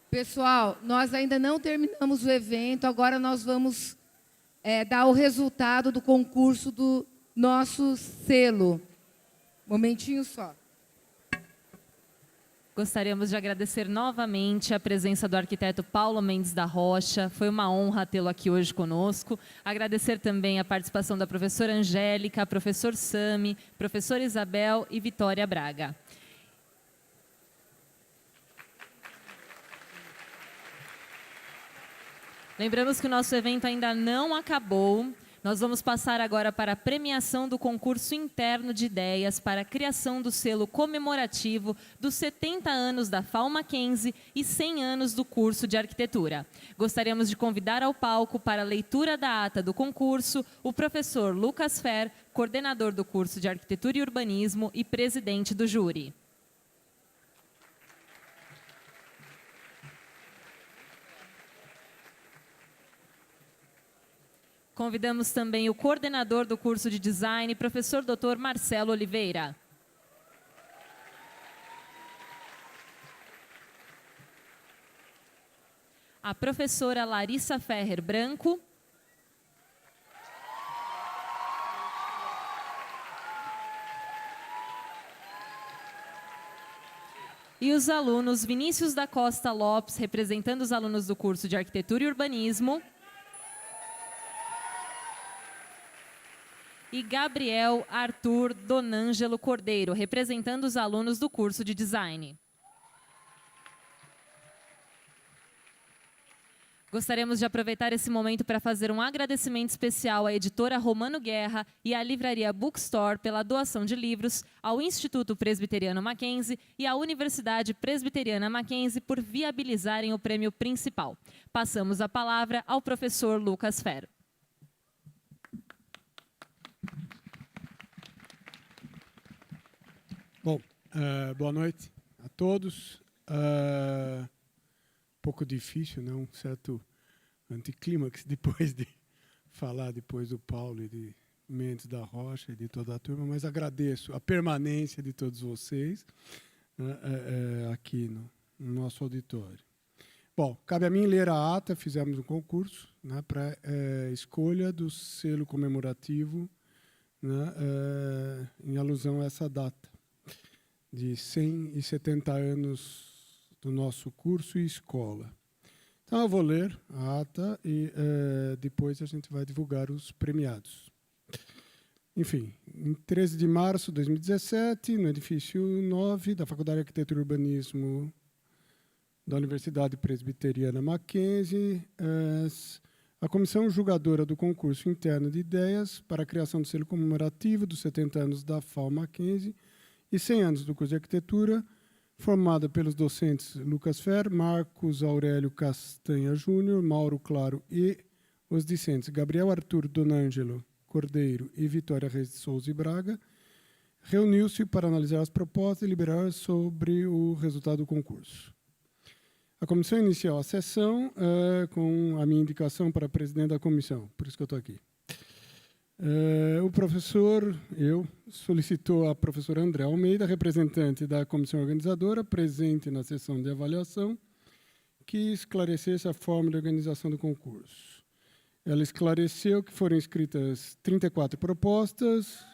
Pessoal, nós ainda não terminamos o evento, agora nós vamos dar o resultado do concurso do nosso selo. Momentinho só. Gostaríamos de agradecer novamente a presença do arquiteto Paulo Mendes da Rocha. Foi uma honra tê-lo aqui hoje conosco. Agradecer também a participação da professora Angélica, professor Sami, professora Isabel e Vitória Braga. Lembramos que o nosso evento ainda não acabou. Nós vamos passar agora para a premiação do concurso interno de ideias para a criação do selo comemorativo dos 70 anos da FAU Mackenzie e 100 anos do curso de arquitetura. Gostaríamos de convidar ao palco para a leitura da ata do concurso o professor Lucas Fer, coordenador do curso de arquitetura e urbanismo e presidente do júri. Convidamos também o coordenador do curso de design, professor Dr. Marcelo Oliveira. A professora Larissa Ferrer Branco. E os alunos Vinícius da Costa Lopes, representando os alunos do curso de arquitetura e urbanismo. e Gabriel Arthur Donângelo Cordeiro, representando os alunos do curso de Design. Gostaríamos de aproveitar esse momento para fazer um agradecimento especial à editora Romano Guerra e à livraria Bookstore pela doação de livros, ao Instituto Presbiteriano Mackenzie e à Universidade Presbiteriana Mackenzie por viabilizarem o prêmio principal. Passamos a palavra ao professor Lucas Ferro. Bom, boa noite a todos. Pouco difícil, né? Um certo anticlímax depois de falar depois do Paulo e de Mendes da Rocha e de toda a turma, mas agradeço a permanência de todos vocês aqui no nosso auditório. Bom, cabe a mim ler a ata. Fizemos um concurso, né, para escolha do selo comemorativo, né, em alusão a essa data de 170 anos do nosso curso e escola. Então, eu vou ler a ata e depois a gente vai divulgar os premiados. Enfim, em 13 de março de 2017, no edifício 9 da Faculdade de Arquitetura e Urbanismo da Universidade Presbiteriana Mackenzie, a comissão julgadora do concurso interno de ideias para a criação do selo comemorativo dos 70 anos da FAU Mackenzie e 100 anos do curso de arquitetura, formada pelos docentes Lucas Fer, Marcos Aurélio Castanha Júnior, Mauro Claro e os discentes Gabriel Arthur Donângelo Cordeiro e Vitória Reis de Souza e Braga, reuniu-se para analisar as propostas e deliberar sobre o resultado do concurso. A comissão iniciou a sessão com a minha indicação para presidente da comissão, por isso que eu estou aqui. O professor, solicitou a professora André Almeida, representante da comissão organizadora, presente na sessão de avaliação, que esclarecesse a forma de organização do concurso. Ela esclareceu que foram escritas 34 propostas,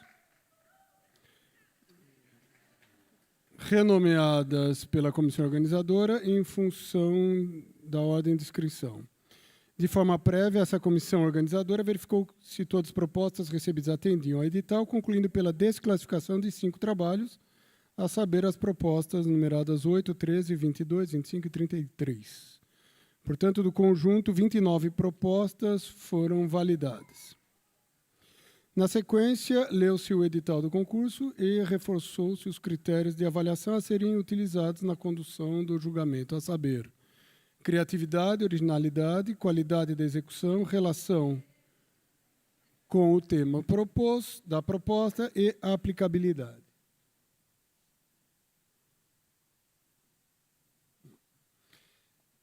renomeadas pela comissão organizadora em função da ordem de inscrição. De forma prévia, essa comissão organizadora verificou se todas as propostas recebidas atendiam ao edital, concluindo pela desclassificação de 5 trabalhos, a saber, as propostas numeradas 8, 13, 22, 25 e 33. Portanto, do conjunto, 29 propostas foram validadas. Na sequência, leu-se o edital do concurso e reforçou-se os critérios de avaliação a serem utilizados na condução do julgamento, a saber, criatividade, originalidade, qualidade da execução, relação com o tema da proposta e aplicabilidade.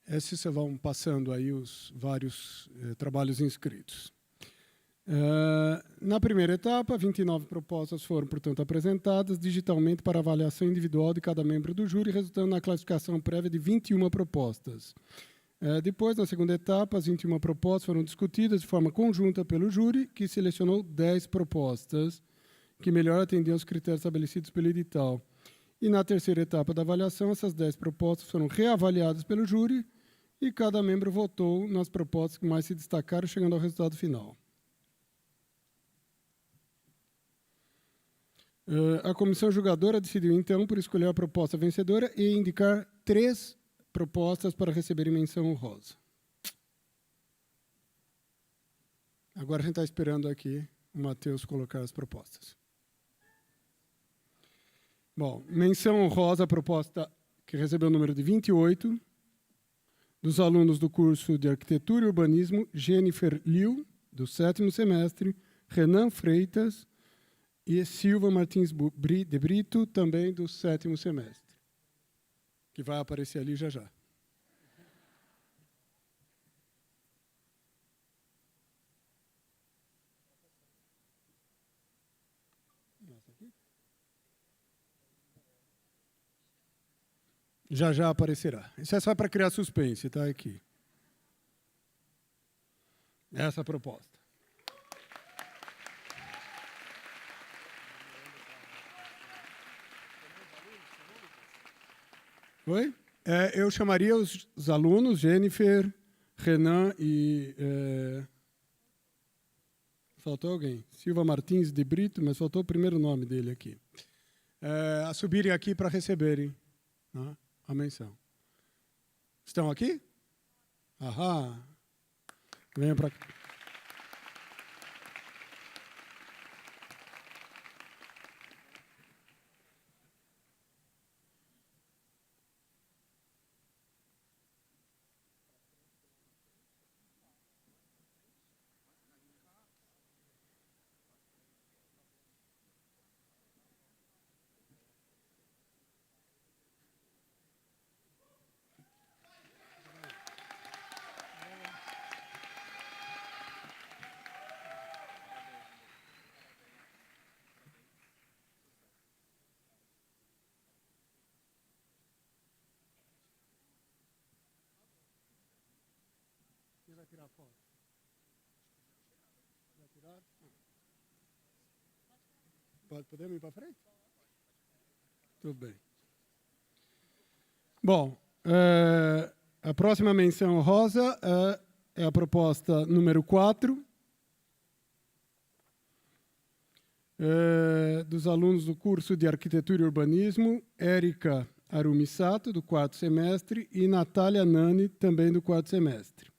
Esses vão passando aí os vários trabalhos inscritos. Na primeira etapa, 29 propostas foram, portanto, apresentadas digitalmente para avaliação individual de cada membro do júri, resultando na classificação prévia de 21 propostas. Depois, na segunda etapa, as 21 propostas foram discutidas de forma conjunta pelo júri, que selecionou 10 propostas que melhor atendiam aos critérios estabelecidos pelo edital. E na terceira etapa da avaliação, essas 10 propostas foram reavaliadas pelo júri e cada membro votou nas propostas que mais se destacaram, chegando ao resultado final. A comissão julgadora decidiu, então, por escolher a proposta vencedora e indicar 3 propostas para receberem menção honrosa. Agora a gente está esperando aqui o Matheus colocar as propostas. Bom, menção honrosa, a proposta que recebeu o número de 28, dos alunos do curso de Arquitetura e Urbanismo, Jennifer Liu, do 7º semestre, Renan Freitas e Silva Martins de Brito, também do 7º semestre, que vai aparecer ali já já. Já já aparecerá. Isso é só para criar suspense, está aqui. Essa é a proposta. Oi? Eu chamaria os alunos, Jennifer, Renan e Faltou alguém. Silva Martins de Brito, mas faltou o primeiro nome dele aqui. A subirem aqui para receberem, né, a menção. Estão aqui? Ahá. Venham para cá. Vai tirar foto? Vai tirar? Podemos ir para frente? Tudo bem. Bom, a próxima menção honrosa é a proposta número 4, dos alunos do curso de Arquitetura e Urbanismo, Érica Arumi Sato, do 4º semestre, e Natália Nani, também do 4º semestre.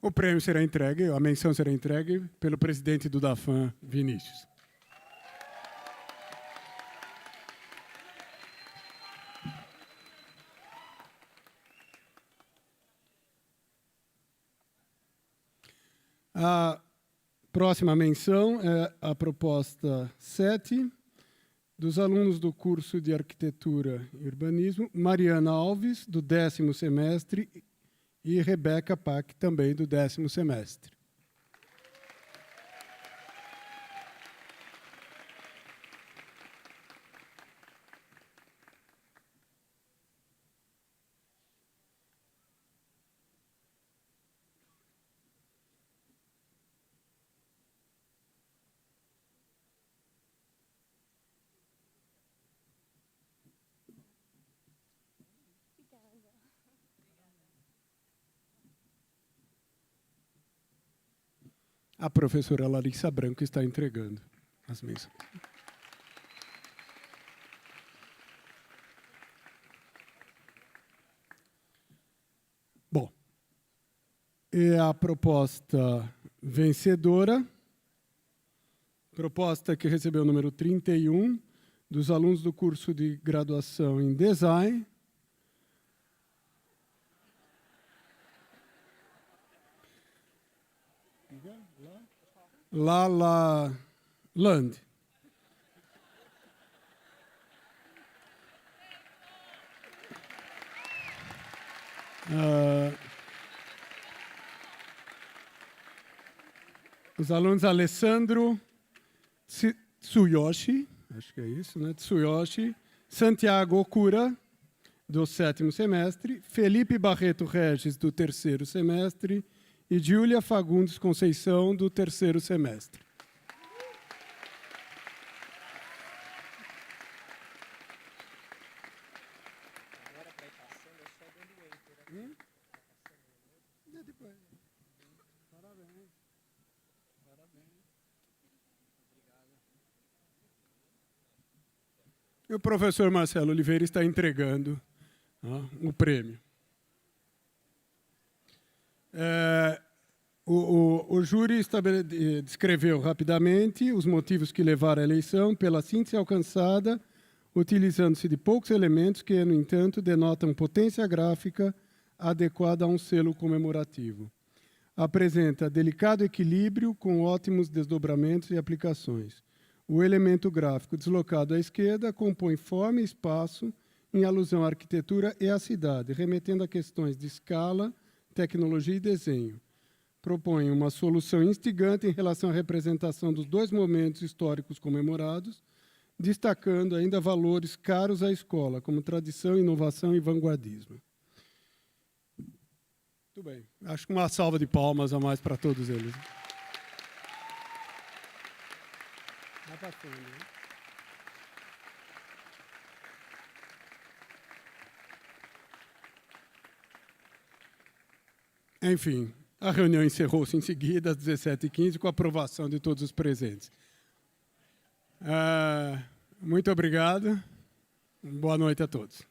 O prêmio será entregue, a menção será entregue pelo presidente do DAFAM, Vinícius. A próxima menção é a proposta 7, dos alunos do curso de Arquitetura e Urbanismo, Mariana Alves, do 10º semestre, e Rebeca Pac, também do 10º semestre. A professora Larissa Branco está entregando as menções. Bom, é a proposta vencedora, proposta que recebeu o número 31, dos alunos do curso de graduação em Design, Lala Land. Os alunos Alessandro Tsuyoshi, acho que é isso, né? Tsuyoshi, Santiago Okura, do 7º semestre, Felipe Barreto Regis, do 3º semestre, e Júlia Fagundes Conceição, do 3º semestre. Agora para ir passando, é só dando enter. Parabéns. Parabéns. Obrigado. E o professor Marcelo Oliveira está entregando o prêmio. O júri descreveu rapidamente os motivos que levaram à eleição pela síntese alcançada, utilizando-se de poucos elementos que, no entanto, denotam potência gráfica adequada a um selo comemorativo. Apresenta delicado equilíbrio com ótimos desdobramentos e aplicações. O elemento gráfico deslocado à esquerda compõe forma e espaço em alusão à arquitetura e à cidade, remetendo a questões de escala, tecnologia e desenho. Propõe uma solução instigante em relação à representação dos dois momentos históricos comemorados, destacando ainda valores caros à escola, como tradição, inovação e vanguardismo. Muito bem. Acho que uma salva de palmas a mais para todos eles. Vai passando, né? Enfim, a reunião encerrou-se em seguida, às 17h15, com a aprovação de todos os presentes. Muito obrigado. Boa noite a todos.